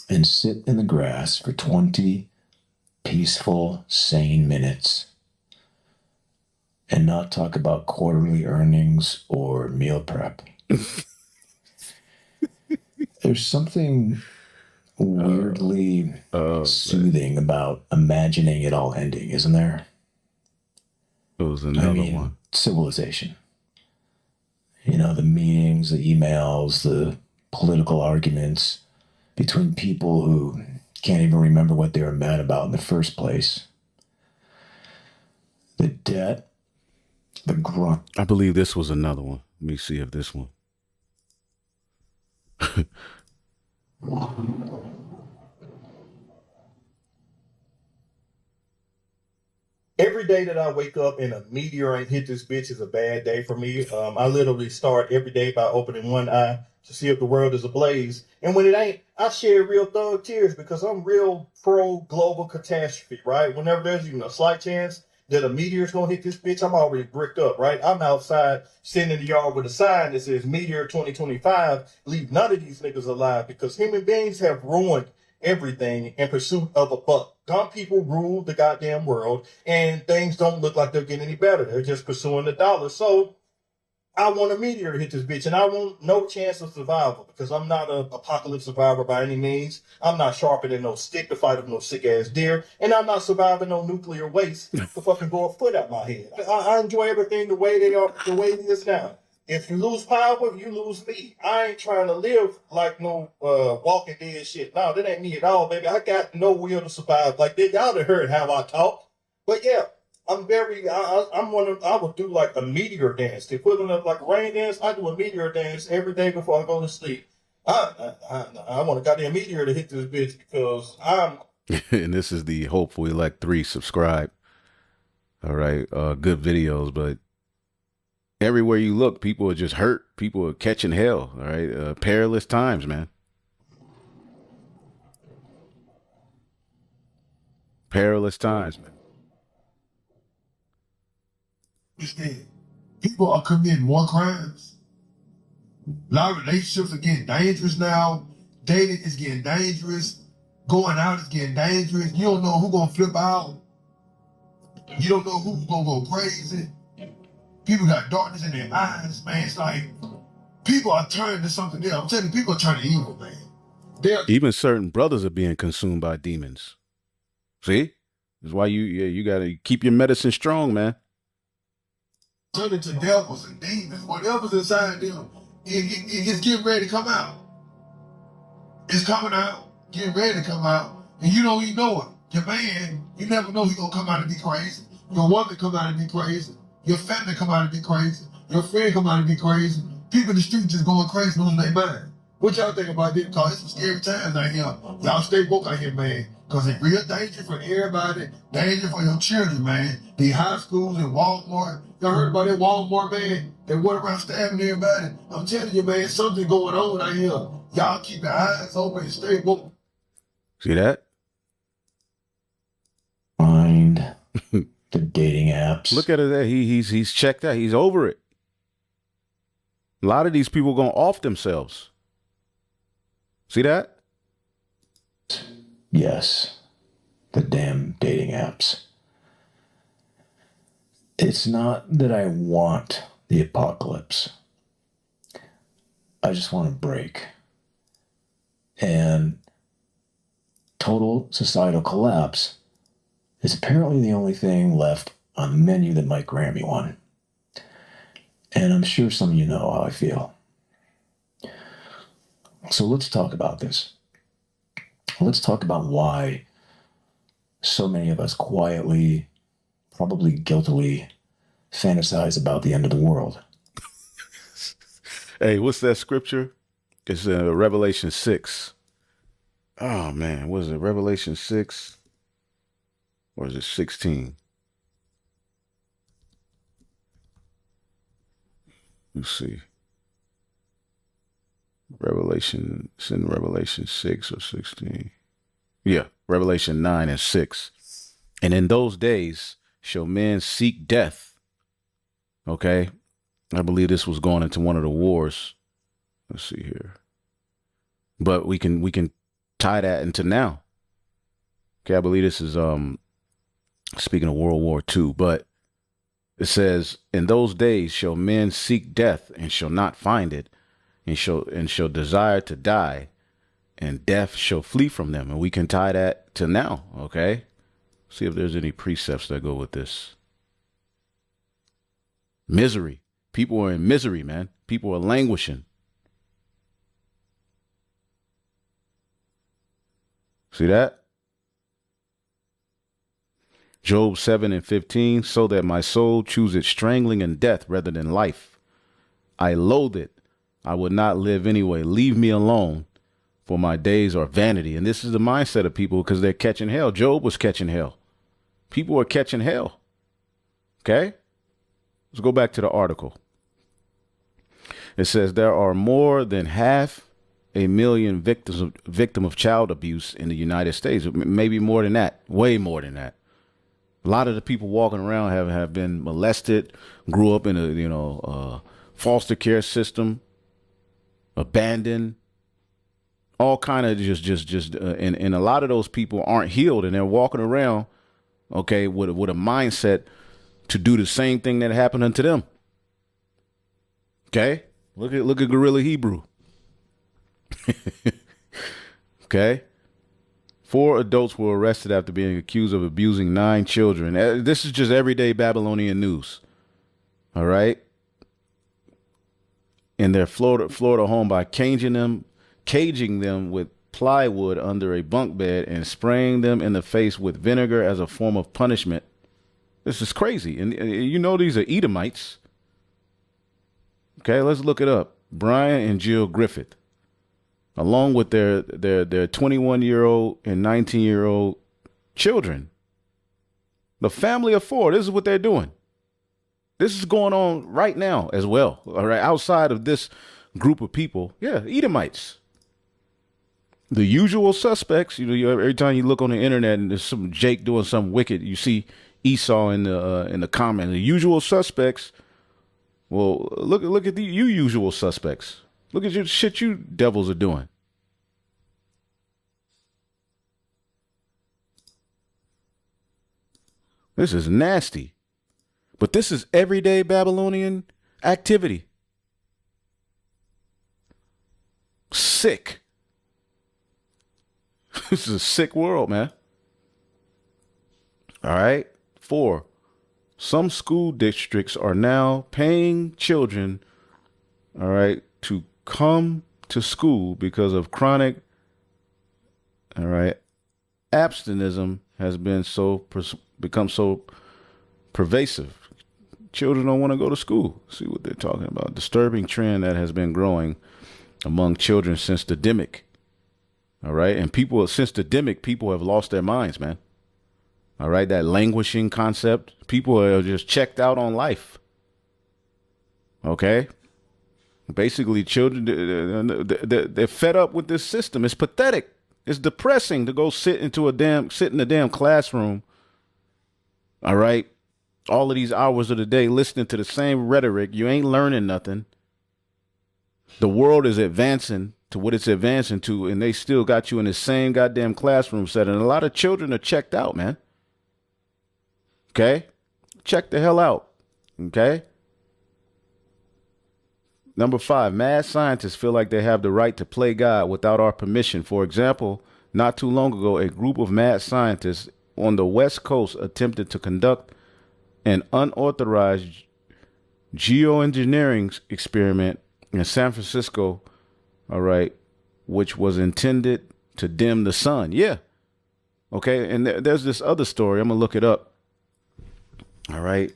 and sit in the grass for 20 peaceful, sane minutes and not talk about quarterly earnings or meal prep. There's something weirdly soothing about imagining it all ending, isn't there? It was another one. Civilization. You know, the meetings, the emails, the political arguments between people who can't even remember what they were mad about in the first place. The debt, the grunt. I believe this was another one. Let me see if this one. Every day that I wake up and a meteor ain't hit this bitch is a bad day for me. I literally start every day by opening one eye to see if the world is ablaze. And when it ain't, I shed real thug tears because I'm real pro global catastrophe, right? Whenever there's even a slight chance that a meteor's gonna hit this bitch, I'm already bricked up, right? I'm outside sitting in the yard with a sign that says Meteor 2025. Leave none of these niggas alive because human beings have ruined everything in pursuit of a buck. Dumb people rule the goddamn world and things don't look like they're getting any better. They're just pursuing the dollar. So I want a meteor to hit this bitch, and I want no chance of survival because I'm not an apocalypse survivor by any means. I'm not sharpening no stick to fight with no sick ass deer, and I'm not surviving no nuclear waste to fucking go a foot out my head. I enjoy everything the way they are, the way it is now. If you lose power, you lose me. I ain't trying to live like no Walking Dead shit. No, that ain't me at all, baby. I got no will to survive. Like y'all done heard how I talk, but yeah. I'm very. I'm one of. I would do like a meteor dance, the equivalent of like a rain dance. I do a meteor dance every day before I go to sleep. I want a goddamn meteor to hit this bitch because I'm. And this is the Hopeful Elect 3. Subscribe. All right, good videos, but everywhere you look, people are just hurt. People are catching hell. All right, perilous times, man. Perilous times, man. Understand? People are committing more crimes. A lot of relationships are getting dangerous now. Dating is getting dangerous. Going out is getting dangerous. You don't know who's gonna flip out. You don't know who's gonna go crazy. People got darkness in their eyes, man. It's like people are turning to something else. I'm telling you, people are turning evil, man. Even certain brothers are being consumed by demons. See? That's why you gotta keep your medicine strong, man. Turn into devils and demons, whatever's inside them, it's getting ready to come out. It's coming out, getting ready to come out, and you don't even know it. Your man, you never know he's gonna come out and be crazy. Your woman come out and be crazy. Your family come out and be crazy. Your friend come out and be crazy. People in the street just going crazy, losing their mind. What y'all think about this? Because it's some scary times out here. Y'all stay woke out here, man. Because it's real danger for everybody. Danger for your children, man. The high schools and Walmart. Y'all heard about that Walmart, man? They went around stabbing everybody. I'm telling you, man, something going on out here. Y'all keep your eyes open and stay woke. See that? Find the dating apps. Look at it there. He's checked out. He's over it. A lot of these people going off themselves. See that? Yes, the damn dating apps. It's not that I want the apocalypse. I just want a break. And total societal collapse is apparently the only thing left on the menu that might grant me one. And I'm sure some of you know how I feel. So let's talk about this. Let's talk about why so many of us quietly, probably guiltily, fantasize about the end of the world. Hey, what's that scripture? It's Revelation 6. Oh, man. What is it? Revelation 6? Or is it 16? Let's see. It's in Revelation 6 or 16. Yeah, Revelation 9 and 6. And in those days shall men seek death. Okay. I believe this was going into one of the wars. Let's see here. But we can tie that into now. Okay, I believe this is speaking of World War II, but it says, in those days shall men seek death and shall not find it, and shall desire to die, and death shall flee from them. And we can tie that to now, okay? See if there's any precepts that go with this. Misery. People are in misery, man. People are languishing. See that? Job 7 and 15, so that my soul chooseth strangling and death rather than life. I loathe it. I would not live anyway. Leave me alone, for my days are vanity. And this is the mindset of people because they're catching hell. Job was catching hell. People are catching hell. Okay? Let's go back to the article. It says there are more than 500,000 victims of child abuse in the United States. Maybe more than that. Way more than that. A lot of the people walking around have been molested, grew up in a foster care system, abandoned, all kind of and a lot of those people aren't healed, and they're walking around, okay, with a mindset to do the same thing that happened unto them. Okay, look at Gorilla Hebrew. Okay, 4 adults were arrested after being accused of abusing 9 children. This is just everyday Babylonian news. All right, in their Florida home by caging them with plywood under a bunk bed and spraying them in the face with vinegar as a form of punishment. This is crazy. And you know these are Edomites. Okay, let's look it up. Brian and Jill Griffith, along with their 21-year-old and 19-year-old children. The family of 4, this is what they're doing. This is going on right now as well. All right, outside of this group of people. Yeah, Edomites. The usual suspects. Every time you look on the internet and there's some Jake doing something wicked, you see Esau in the comment. The usual suspects. Well, look at you usual suspects. Look at your shit you devils are doing. This is nasty. But this is everyday Babylonian activity. Sick. This is a sick world, man. All right. 4. Some school districts are now paying children, all right, to come to school because of chronic, all right, abstinism has been become so pervasive. Children don't want to go to school. See what they're talking about. Disturbing trend that has been growing among children since the demic. All right. And since the demic, people have lost their minds, man. All right. That languishing concept. People are just checked out on life. Okay. Basically, children, they're fed up with this system. It's pathetic. It's depressing to go sit in a damn classroom. All right. All of these hours of the day listening to the same rhetoric. You ain't learning nothing. The world is advancing to what it's advancing to, and they still got you in the same goddamn classroom setting. A lot of children are checked out, man. Okay? Check the hell out. Okay? Number 5, mad scientists feel like they have the right to play God without our permission. For example, not too long ago, a group of mad scientists on the West Coast attempted to conduct an unauthorized geoengineering experiment in San Francisco, all right, which was intended to dim the sun. Yeah. Okay. And there's this other story. I'm going to look it up. All right.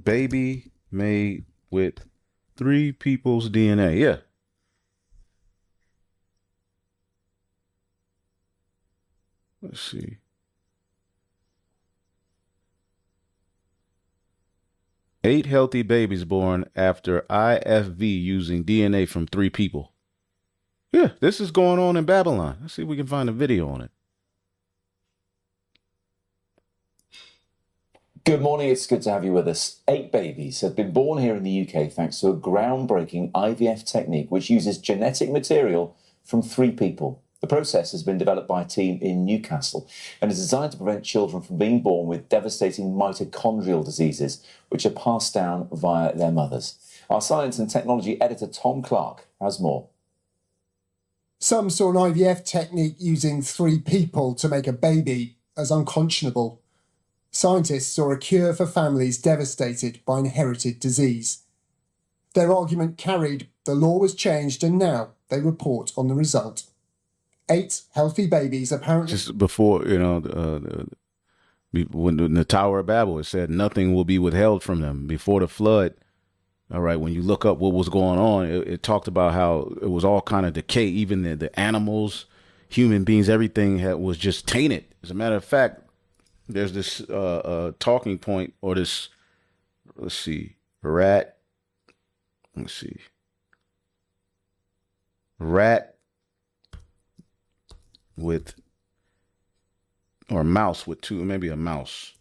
Baby made with 3 people's DNA. Yeah. Let's see. Eight healthy babies born after IFV using DNA from 3 people. Yeah, this is going on in Babylon. Let's see if we can find a video on it. Good morning, it's good to have you with us. 8 babies have been born here in the UK thanks to a groundbreaking IVF technique which uses genetic material from 3 people. The process has been developed by a team in Newcastle and is designed to prevent children from being born with devastating mitochondrial diseases, which are passed down via their mothers. Our science and technology editor, Tom Clark, has more. Some saw an IVF technique using 3 people to make a baby as unconscionable. Scientists saw a cure for families devastated by inherited disease. Their argument carried, the law was changed, and now they report on the result. 8 healthy babies apparently... Just before, when the Tower of Babel, it said nothing will be withheld from them. Before the flood, all right, when you look up what was going on, it talked about how it was all kind of decay. Even the animals, human beings, everything was just tainted. As a matter of fact, there's this talking point, or this, let's see, rat with, or a mouse with 2, maybe a mouse.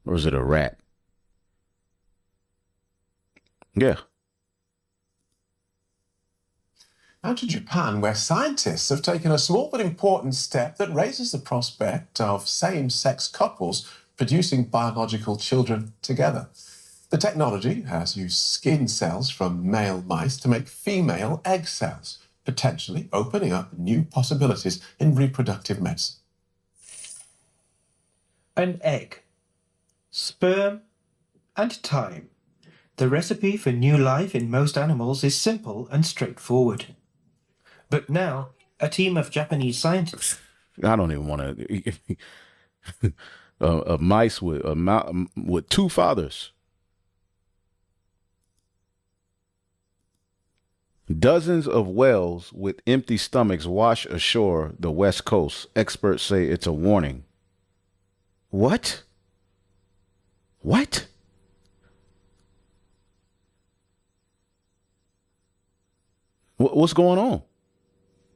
Or is it a rat? Yeah. and to Japan, where scientists have taken a small but important step that raises the prospect of same-sex couples producing biological children together. The technology has used skin cells from male mice to make female egg cells, potentially opening up new possibilities in reproductive medicine. An egg, sperm, and time. The recipe for new life in most animals is simple and straightforward. But now, a team of Japanese scientists... I don't even want to... mice with two fathers. Dozens of whales with empty stomachs wash ashore the West Coast. Experts say it's a warning. What? What? What's going on?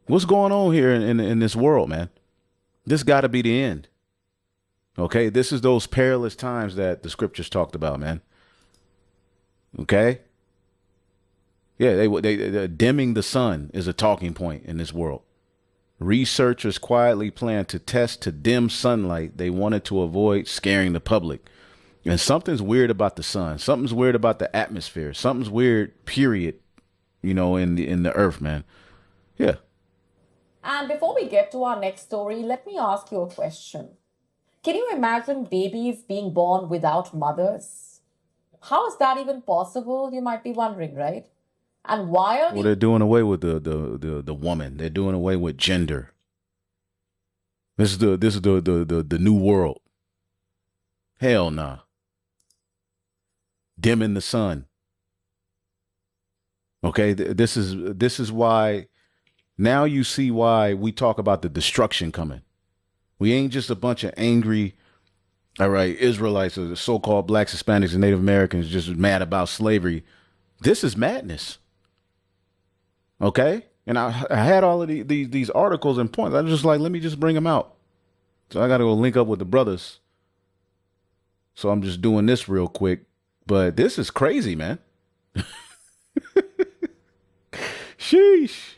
What's going on here in this world, man? This got to be the end. Okay, this is those perilous times that the scriptures talked about, man. Okay. Yeah, they dimming the sun is a talking point in this world. Researchers quietly plan to test to dim sunlight. They wanted to avoid scaring the public. And something's weird about the sun. Something's weird about the atmosphere. Something's weird, period, you know, in the earth, man. Yeah. And before we get to our next story, let me ask you a question. Can you imagine babies being born without mothers? How is that even possible? You might be wondering, right? And why are Well, they're doing away with the woman. They're doing away with gender. This is the new world. Hell nah. Dimming the sun. Okay, this is why now you see why we talk about the destruction coming. We ain't just a bunch of angry, all right, Israelites or the so-called blacks, Hispanics, and Native Americans just mad about slavery. This is madness. Okay? And I had all of these articles and points. I was just like, let me just bring them out. So I got to go link up with the brothers. So I'm just doing this real quick. But this is crazy, man. Sheesh.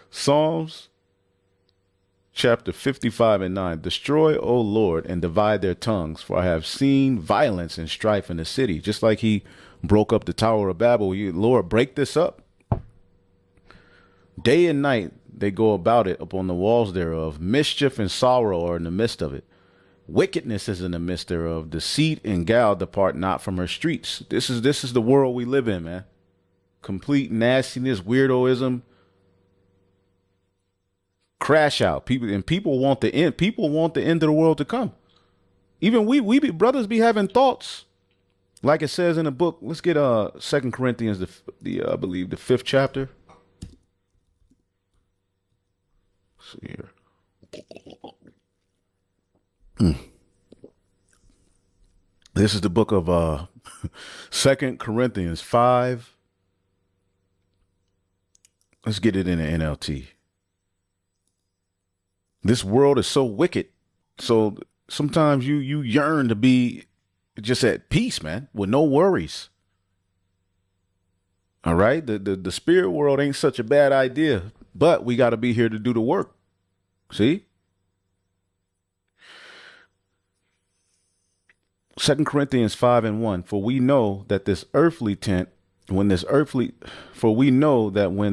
Psalms chapter 55 and 9. Destroy, O Lord, and divide their tongues, for I have seen violence and strife in the city. Just like he broke up the Tower of Babel. Lord, break this up. Day and night they go about it upon the walls thereof. Mischief and sorrow are in the midst of it. Wickedness is in the midst thereof. Deceit and guile depart not from her streets. This is the world we live in, man. Complete nastiness, weirdoism. Crash out. People want the end. People want the end of the world to come. Even we brothers be having thoughts. Like it says in the book. Let's get 2 Corinthians I believe the 5th chapter. Let's see here. This is the book of 2 Corinthians 5. Let's get it in the NLT. This world is so wicked. So sometimes you yearn to be just at peace, man, with no worries. All right. The spirit world ain't such a bad idea, but we got to be here to do the work. See? 2 Corinthians 5 and 1. For we know that when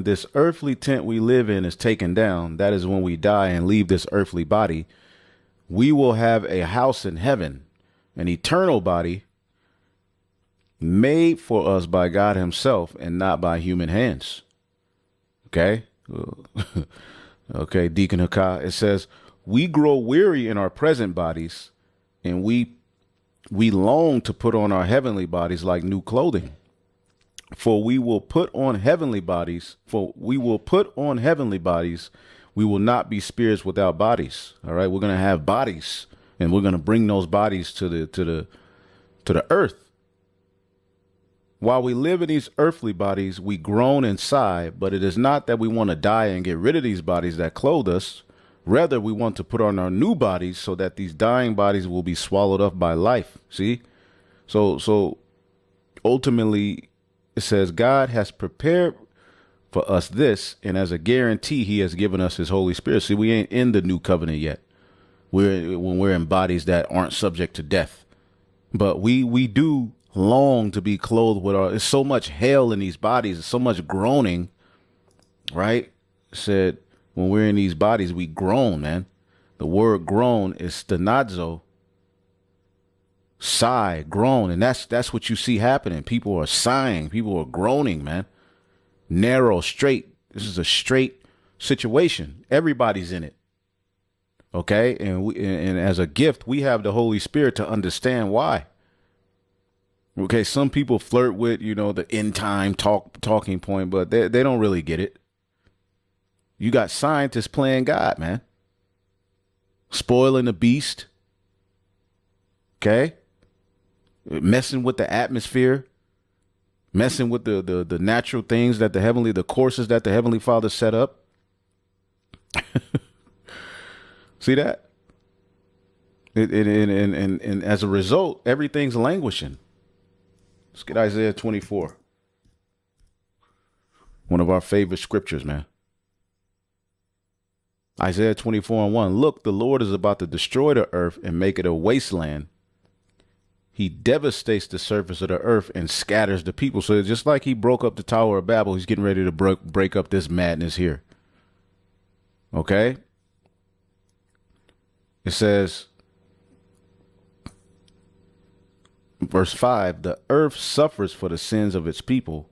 this earthly tent we live in is taken down, that is when we die and leave this earthly body, we will have a house in heaven, an eternal body made for us by God himself and not by human hands. Okay. Okay. Deacon Hakah, it says, we grow weary in our present bodies and we long to put on our heavenly bodies like new clothing. For we will put on heavenly bodies. We will not be spirits without bodies. All right. We're going to have bodies and we're going to bring those bodies to the earth. While we live in these earthly bodies, we groan and sigh, but it is not that we want to die and get rid of these bodies that clothe us. Rather, we want to put on our new bodies so that these dying bodies will be swallowed up by life. See? So ultimately, it says God has prepared for us this, and as a guarantee, he has given us his Holy Spirit. See, we ain't in the new covenant yet. When we're in bodies that aren't subject to death. But we do long to be clothed with there's so much hell in these bodies, so much groaning, right? It said when we're in these bodies, we groan, man. The word groan is stenazo, sigh, groan, and that's what you see happening. People are sighing, people are groaning, man. Narrow, straight. This is a straight situation. Everybody's in it. Okay, and as a gift, we have the Holy Spirit to understand why. Okay, some people flirt with, the end time talking point, but they don't really get it. You got scientists playing God, man. Spoiling the beast. Okay, messing with the atmosphere, messing with the natural things that the courses that the Heavenly Father set up. See that? And as a result, everything's languishing. Let's get Isaiah 24. One of our favorite scriptures, man. Isaiah 24:1. Look, the Lord is about to destroy the earth and make it a wasteland. He devastates the surface of the earth and scatters the people. So just like he broke up the Tower of Babel, he's getting ready to break up this madness here. Okay? It says, verse 5, the earth suffers for the sins of its people,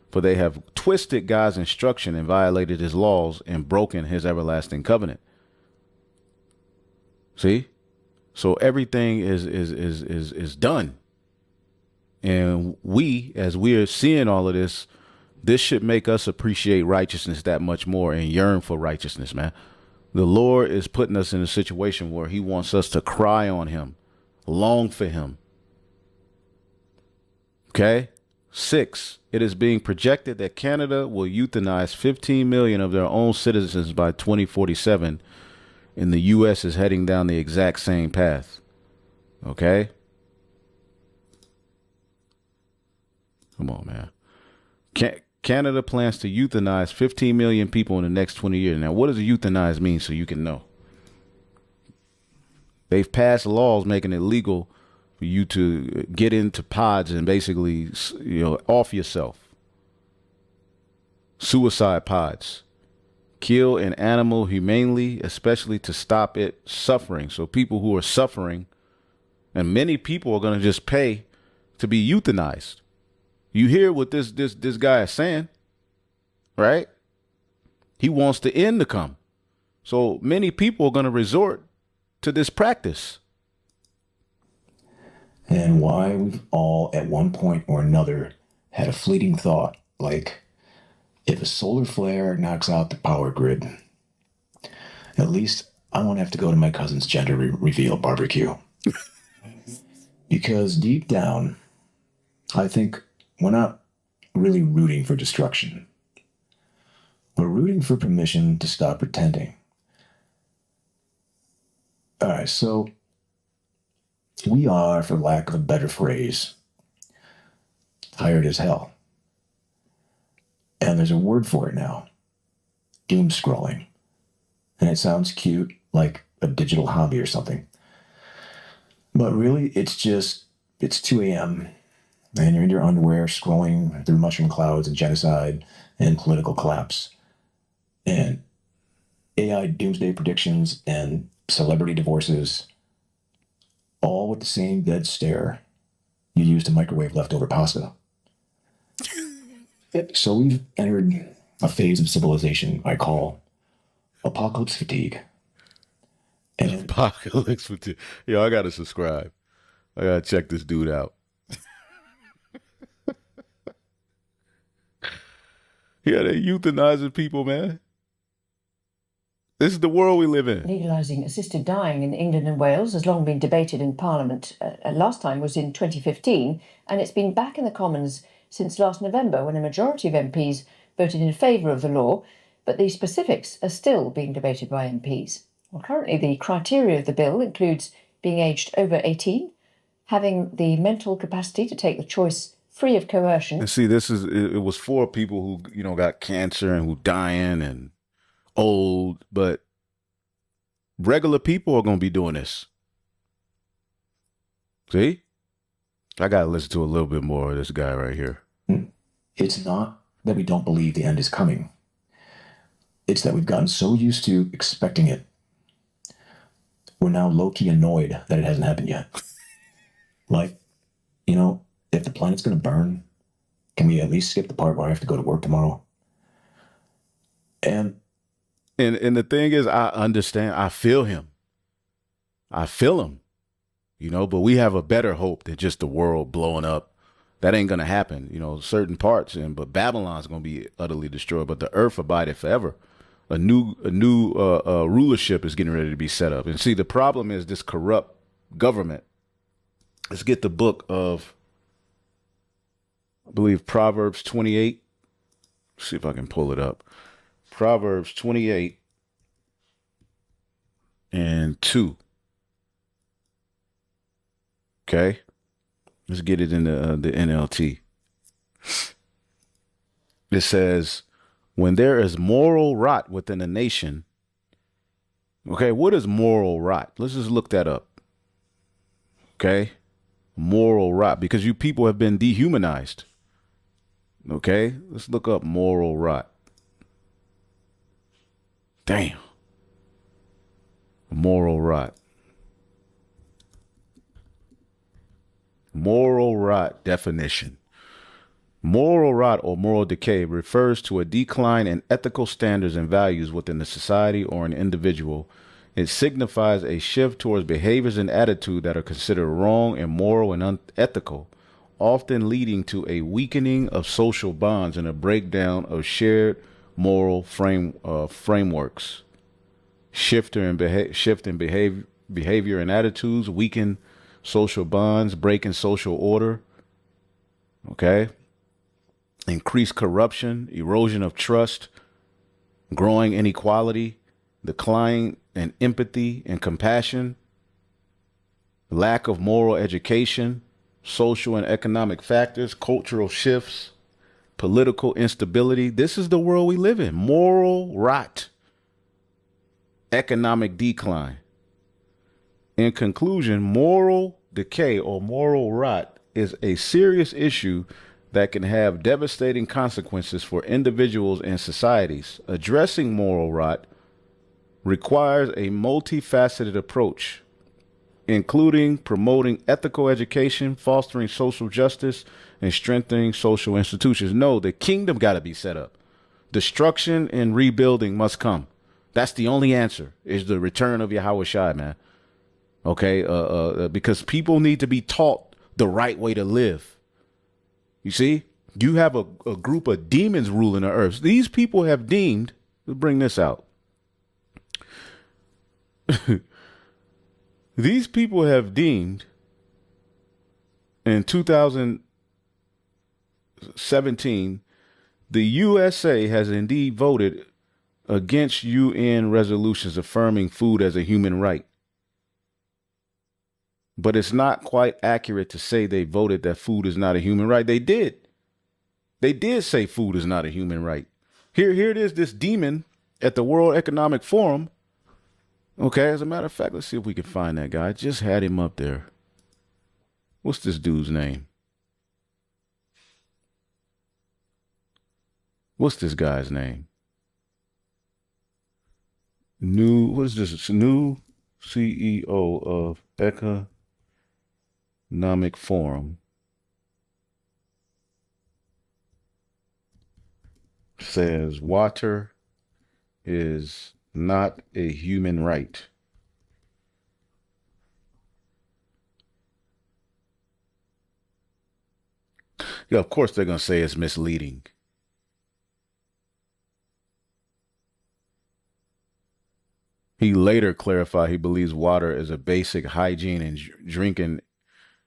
for they have twisted God's instruction and violated his laws and broken his everlasting covenant. See? So everything is done. And as we are seeing all of this, this should make us appreciate righteousness that much more and yearn for righteousness, man. The Lord is putting us in a situation where he wants us to cry on him, long for him. Okay. 6, it is being projected that Canada will euthanize 15 million of their own citizens by 2047. And the U.S. is heading down the exact same path. Okay. Come on, man. Canada plans to euthanize 15 million people in the next 20 years. Now, what does euthanize mean so you can know? They've passed laws making it legal for you to get into pods and basically, off yourself. Suicide pods. Kill an animal humanely, especially to stop it suffering. So people who are suffering, and many people are going to just pay to be euthanized. You hear what this guy is saying, right? He wants the end to come. So many people are going to resort to this practice. And why we've all, at one point or another, had a fleeting thought, like, if a solar flare knocks out the power grid, at least I won't have to go to my cousin's gender reveal barbecue. Because deep down, I think we're not really rooting for destruction. We're rooting for permission to stop pretending. All right, so we are, for lack of a better phrase, tired as hell. And there's a word for it now. Doom scrolling. And it sounds cute, like a digital hobby or something. But really, it's 2 a.m. and you're in your underwear scrolling through mushroom clouds and genocide and political collapse. And AI doomsday predictions and celebrity divorces, all with the same dead stare you use to microwave leftover pasta. So we've entered a phase of civilization I call apocalypse fatigue. And Apocalypse fatigue. Yo, I gotta subscribe. I gotta check this dude out. Yeah, they're euthanizing people, man. This is the world we live in. Legalising assisted dying in England and Wales has long been debated in Parliament. Last time was in 2015, and it's been back in the Commons since last November, when a majority of MPs voted in favour of the law, but the specifics are still being debated by MPs. Well, currently, the criteria of the bill includes being aged over 18, having the mental capacity to take the choice free of coercion. And see, it was for people who, you know, got cancer and who dying and old, but regular people are going to be doing this. See? I got to listen to a little bit more of this guy right here. It's not that we don't believe the end is coming. It's that we've gotten so used to expecting it. We're now low-key annoyed that it hasn't happened yet. Like, you know, if the planet's going to burn, can we at least skip the part where I have to go to work tomorrow? And the thing is, I understand. I feel him. I feel him, you know, but we have a better hope than just the world blowing up. That ain't going to happen, you know, certain parts. But Babylon's going to be utterly destroyed, but the earth abideth forever. A new rulership is getting ready to be set up. And see, the problem is this corrupt government. Let's get the book of, I believe, Proverbs 28. Let's see if I can pull it up. Proverbs 28 and 2. Okay. Let's get it in the NLT. It says, when there is moral rot within a nation. Okay, what is moral rot? Let's just look that up. Okay. Moral rot, because you people have been dehumanized. Okay, let's look up moral rot. Damn. Moral rot. Moral rot definition. Moral rot or moral decay refers to a decline in ethical standards and values within the society or an individual. It signifies a shift towards behaviors and attitude that are considered wrong, immoral, and unethical, often leading to a weakening of social bonds and a breakdown of shared moral frameworks. Shift in behavior and attitudes, weaken social bonds, breaking social order. Okay. Increased corruption, erosion of trust, growing inequality, decline in empathy and compassion, lack of moral education, social and economic factors, cultural shifts, political instability. This is the world we live in. Moral rot, economic decline. In conclusion, moral decay or moral rot is a serious issue that can have devastating consequences for individuals and societies. Addressing moral rot requires a multifaceted approach, including promoting ethical education, fostering social justice, and strengthening social institutions. No, the kingdom got to be set up. Destruction and rebuilding must come. That's the only answer, is the return of Yahweh Shai, man. Okay, because people need to be taught the right way to live. You see, you have a group of demons ruling the earth. These people have deemed, let's bring this out. These people have deemed in 2017, the USA has indeed voted against UN resolutions affirming food as a human right. But it's not quite accurate to say they voted that food is not a human right. They did. They did say food is not a human right. Here it is, this demon at the World Economic Forum. Okay, as a matter of fact, let's see if we can find that guy. I just had him up there. What's this dude's name? What's this guy's name? What is this? New CEO of Economic Forum. Says water is not a human right. Yeah, of course they're going to say it's misleading. He later clarified he believes water is a basic hygiene and drinking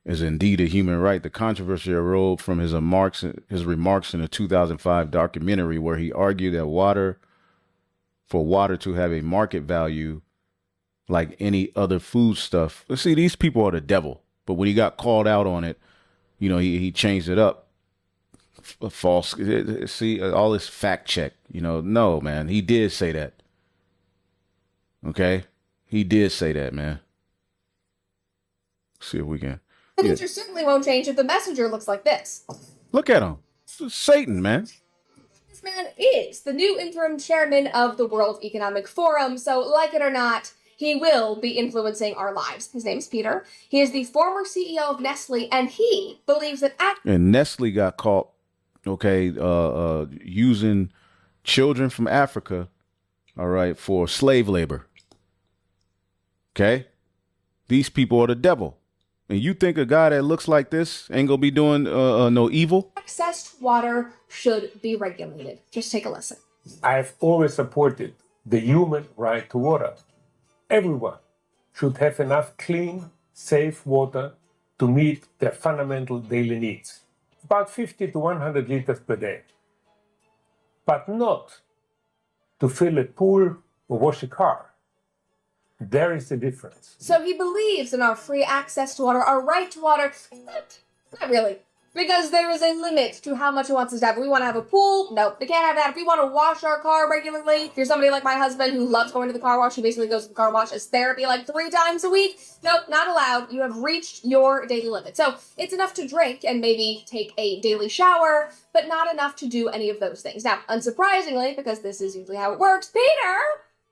is indeed a human right. The controversy arose from his remarks in a 2005 documentary where he argued that for water to have a market value like any other food stuff. Let's see, these people are the devil. But when he got called out on it, you know, he changed it up. false. See, all this fact check. You know, no, man, he did say that. Okay, he did say that, man. See if we can. The picture certainly won't change if the messenger looks like this. Look at him, Satan, man. This man is the new interim chairman of the World Economic Forum, so like it or not, he will be influencing our lives. His name's Peter. He is the former CEO of Nestle, and he believes that And Nestle got caught, okay, using children from Africa, all right, for slave labor. Okay, these people are the devil. And you think a guy that looks like this ain't gonna be doing no evil? access to water should be regulated. Just take a listen. I've always supported the human right to water. Everyone should have enough clean, safe water to meet their fundamental daily needs, about 50 to 100 liters per day. But not to fill a pool or wash a car. There is a difference. So he believes in our free access to water, our right to water. Not really. Because there is a limit to how much he wants us to have. If we want to have a pool, nope, we can't have that. If we want to wash our car regularly, if you're somebody like my husband who loves going to the car wash, he basically goes to the car wash as therapy like 3 times a week, nope, not allowed. You have reached your daily limit. So it's enough to drink and maybe take a daily shower, but not enough to do any of those things. Now, unsurprisingly, because this is usually how it works, Peter,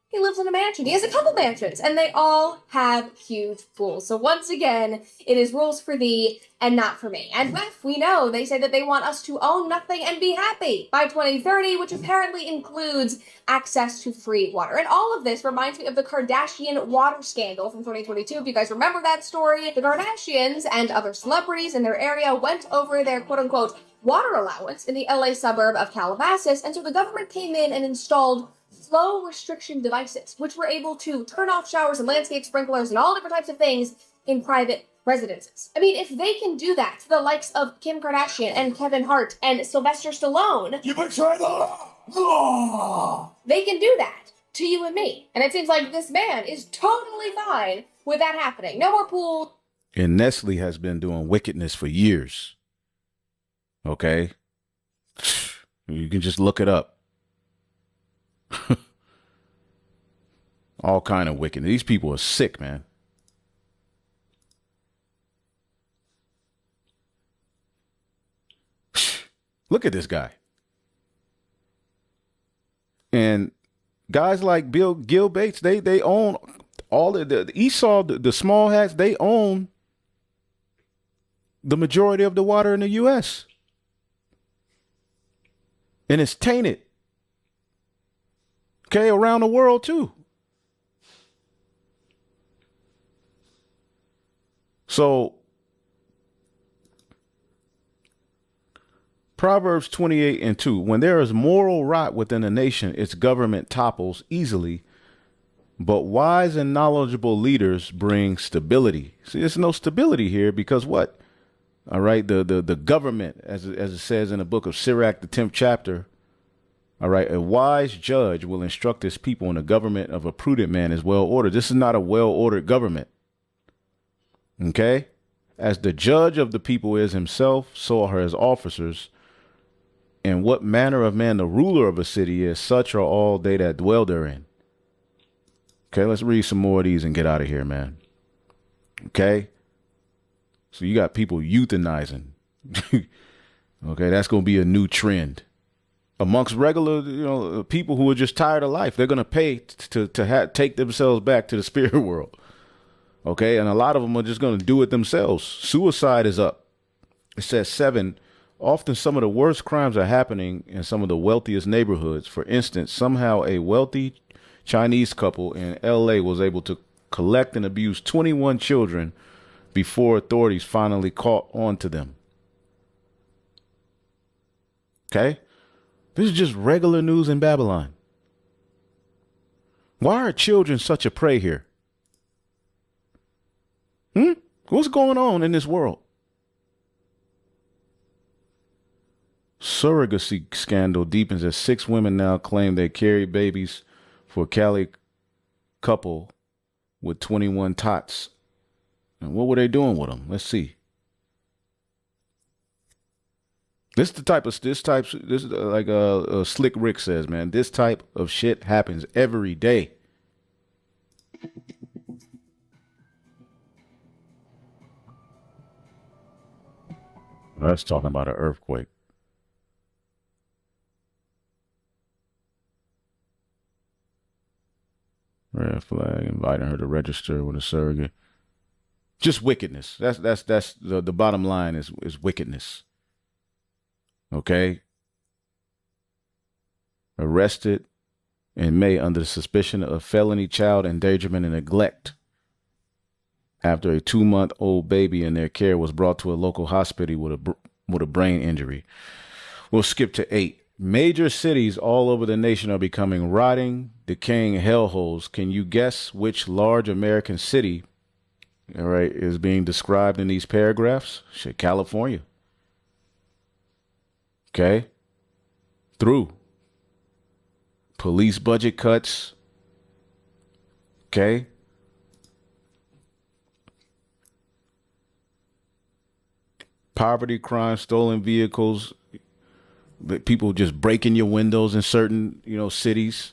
he lives in a mansion. He has a couple mansions, and they all have huge pools. So once again, it is rules for thee and not for me. And Ref, we know they say that they want us to own nothing and be happy by 2030, which apparently includes access to free water. And all of this reminds me of the Kardashian water scandal from 2022. If you guys remember that story, the Kardashians and other celebrities in their area went over their quote-unquote water allowance in the LA suburb of Calabasas, and so the government came in and installed flow restriction devices, which were able to turn off showers and landscape sprinklers and all different types of things in private residences. I mean, if they can do that to the likes of Kim Kardashian and Kevin Hart and Sylvester Stallone, You betray the law! they can do that to you and me. And it seems like this man is totally fine with that happening. No more pool. And Nestle has been doing wickedness for years. Okay? You can just look it up. All kind of wickedness. These people are sick, man. Look at this guy. And guys like Gil Bates, they own all the Esau, the small hats, they own the majority of the water in the U.S. And it's tainted. Okay, around the world too. So Proverbs 28:2, when there is moral rot within a nation, its government topples easily, but wise and knowledgeable leaders bring stability. See, there's no stability here because what? All right, the government, as it says in the book of Sirach, the 10th chapter, all right, a wise judge will instruct his people, and the government of a prudent man is well ordered. This is not a well-ordered government. Okay? As the judge of the people is himself, so are his officers. And what manner of man the ruler of a city is, such are all they that dwell therein. Okay, let's read some more of these and get out of here, man. Okay? So you got people euthanizing. Okay, that's going to be a new trend. Amongst regular, people who are just tired of life, they're going to pay to take themselves back to the spirit world. Okay. And a lot of them are just going to do it themselves. Suicide is up. It says 7. Often some of the worst crimes are happening in some of the wealthiest neighborhoods. For instance, somehow a wealthy Chinese couple in LA was able to collect and abuse 21 children before authorities finally caught on to them. Okay. This is just regular news in Babylon. Why are children such a prey here? What's going on in this world? Surrogacy scandal deepens as 6 women now claim they carried babies for a Cali couple with 21 tots. And what were they doing with them? Let's see. This is like Slick Rick says, man. This type of shit happens every day. That's talking about an earthquake. Red flag, inviting her to register with a surrogate. Just wickedness. That's the bottom line is wickedness. Okay. Arrested in May under suspicion of felony child endangerment and neglect after a 2-month-old baby in their care was brought to a local hospital with a brain injury. We'll skip to 8. Major cities all over the nation are becoming rotting, decaying hellholes. Can you guess which large American city, all right, is being described in these paragraphs? Shit, California. Okay. Through police budget cuts. Okay. Poverty, crime, stolen vehicles, people just breaking your windows in certain, cities.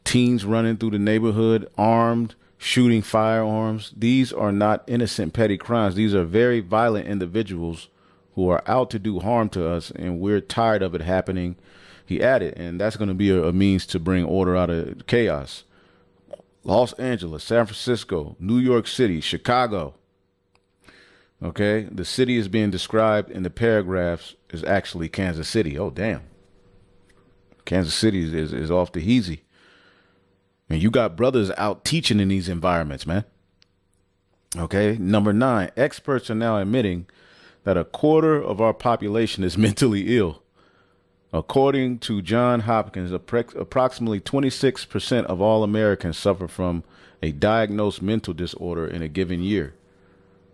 Teens running through the neighborhood, armed, shooting firearms. These are not innocent petty crimes. These are very violent individuals who are out to do harm to us, and we're tired of it happening. He added, and that's going to be a means to bring order out of chaos. Los Angeles, San Francisco, New York City, Chicago. Okay, the city is being described in the paragraphs is actually Kansas City. Oh, damn. Kansas City is off the heezy. And you got brothers out teaching in these environments, man. Okay, number 9, experts are now admitting that a quarter of our population is mentally ill. According to Johns Hopkins, approximately 26% of all Americans suffer from a diagnosed mental disorder in a given year.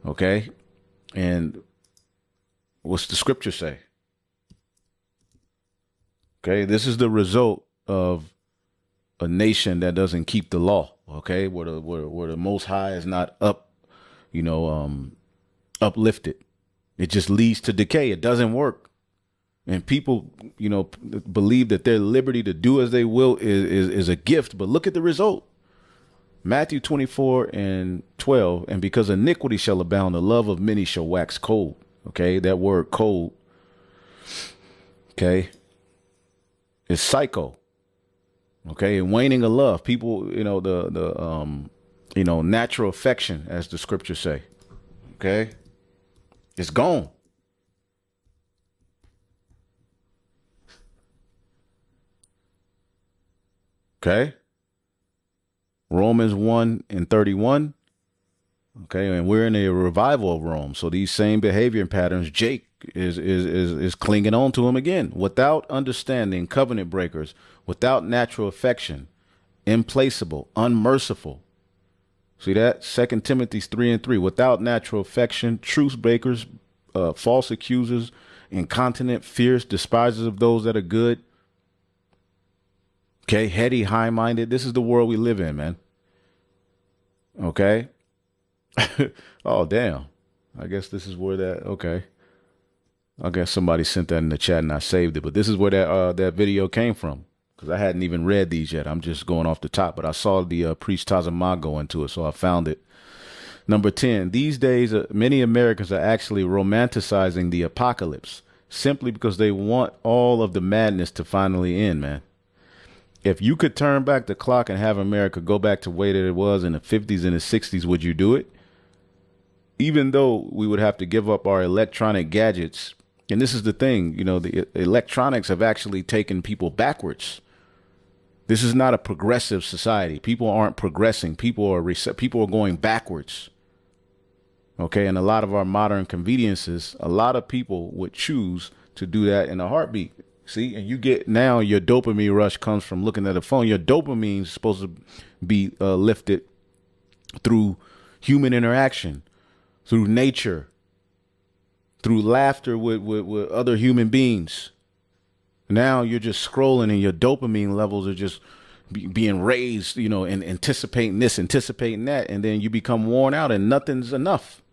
Okay? And what's the scripture say? Okay, this is the result of a nation that doesn't keep the law. Okay, where the Most High is not uplifted. It just leads to decay. It doesn't work, and people, believe that their liberty to do as they will is a gift. But look at the result. Matthew 24:12, and because iniquity shall abound, the love of many shall wax cold. Okay, that word cold, okay, is psycho. Okay, and waning of love. People, natural affection, as the scriptures say. Okay, it's gone. Okay. Romans 1:31. Okay, and we're in a revival of Rome. So these same behavior patterns, Jake is clinging on to him again. Without understanding, covenant breakers, without natural affection, implacable, unmerciful. See that? 2 Timothy 3:3. Without natural affection, truce breakers, false accusers, incontinent, fierce, despisers of those that are good. Okay, heady, high-minded. This is the world we live in, man. Okay. Oh, damn. I guess this is where that, okay. I guess somebody sent that in the chat and I saved it. But this is where that video came from. Because I hadn't even read these yet. I'm just going off the top. But I saw the priest Tazama go into it, so I found it. Number 10. These days, many Americans are actually romanticizing the apocalypse simply because they want all of the madness to finally end, man. If you could turn back the clock and have America go back to the way that it was in the 50s and the 60s, would you do it? Even though we would have to give up our electronic gadgets. And this is the thing, the electronics have actually taken people backwards. This is not a progressive society. People aren't progressing. People are going backwards. Okay. And a lot of our modern conveniences, a lot of people would choose to do that in a heartbeat. See, and you get now your dopamine rush comes from looking at a phone. Your dopamine is supposed to be lifted through human interaction, through nature, through laughter with other human beings. Now you're just scrolling and your dopamine levels are just being raised, and anticipating this, anticipating that. And then you become worn out and nothing's enough.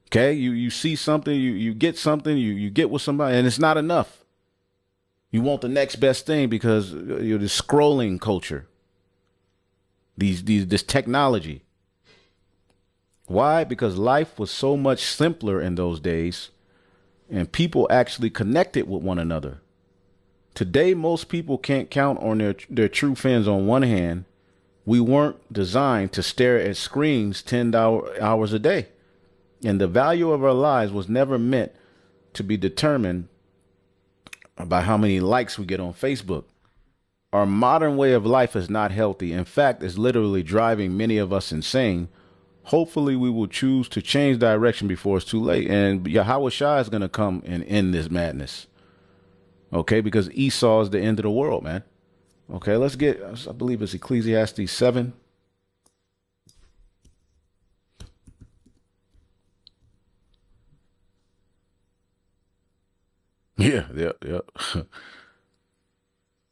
Okay, you see something, you get something, you get with somebody, and it's not enough. You want the next best thing because you're the scrolling culture. This technology. Why? Because life was so much simpler in those days, and people actually connected with one another. Today, most people can't count on their true friends on one hand. We weren't designed to stare at screens 10 hours a day. And the value of our lives was never meant to be determined by how many likes we get on Facebook. Our modern way of life is not healthy. In fact, it's literally driving many of us insane. Hopefully, we will choose to change direction before it's too late. And Yahweh Shai is going to come and end this madness. Okay, because Esau is the end of the world, man. Okay, let's get, I believe it's Ecclesiastes 7. Yeah.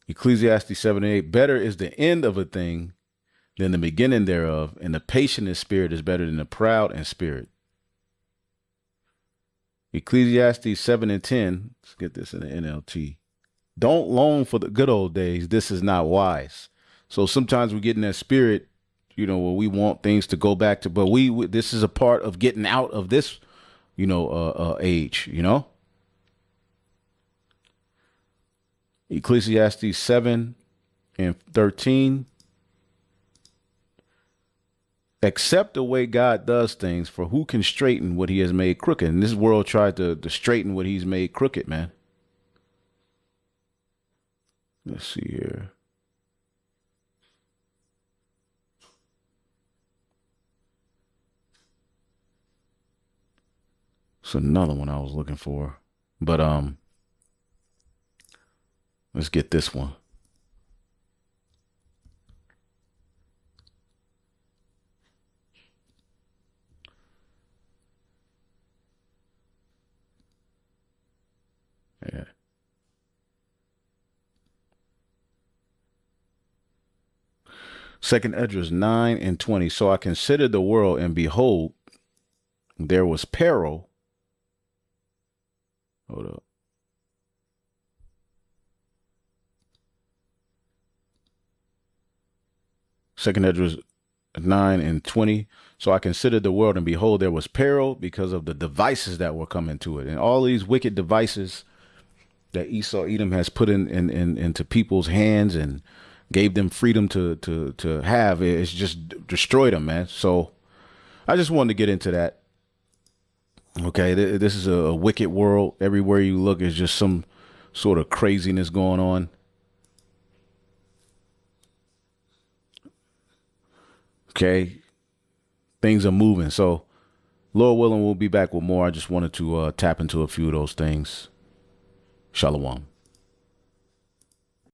Ecclesiastes 7 and 8. Better is the end of a thing than the beginning thereof, and the patient in spirit is better than the proud in spirit. Ecclesiastes 7 and 10. Let's get this in the NLT. Don't long for the good old days. This is not wise. So sometimes we get in that spirit, where we want things to go back to, but this is a part of getting out of this, age, Ecclesiastes 7 and 13. Accept the way God does things, for who can straighten what he has made crooked? And this world tried to straighten what he's made crooked, man. Let's see here. It's another one I was looking for. But let's get this one. Yeah. Second Esdras 9 and 20. So I considered the world, and behold, there was peril. Hold up. Second Esdras 9 and 20. So I considered the world, and behold, there was peril because of the devices that were coming to it. And all these wicked devices that Esau Edom has put into people's hands and gave them freedom to have, it's just destroyed them, man. So I just wanted to get into that. Okay, this is a wicked world. Everywhere you look is just some sort of craziness going on. Okay, things are moving. So Lord willing, we'll be back with more. I just wanted to tap into a few of those things. Shalom.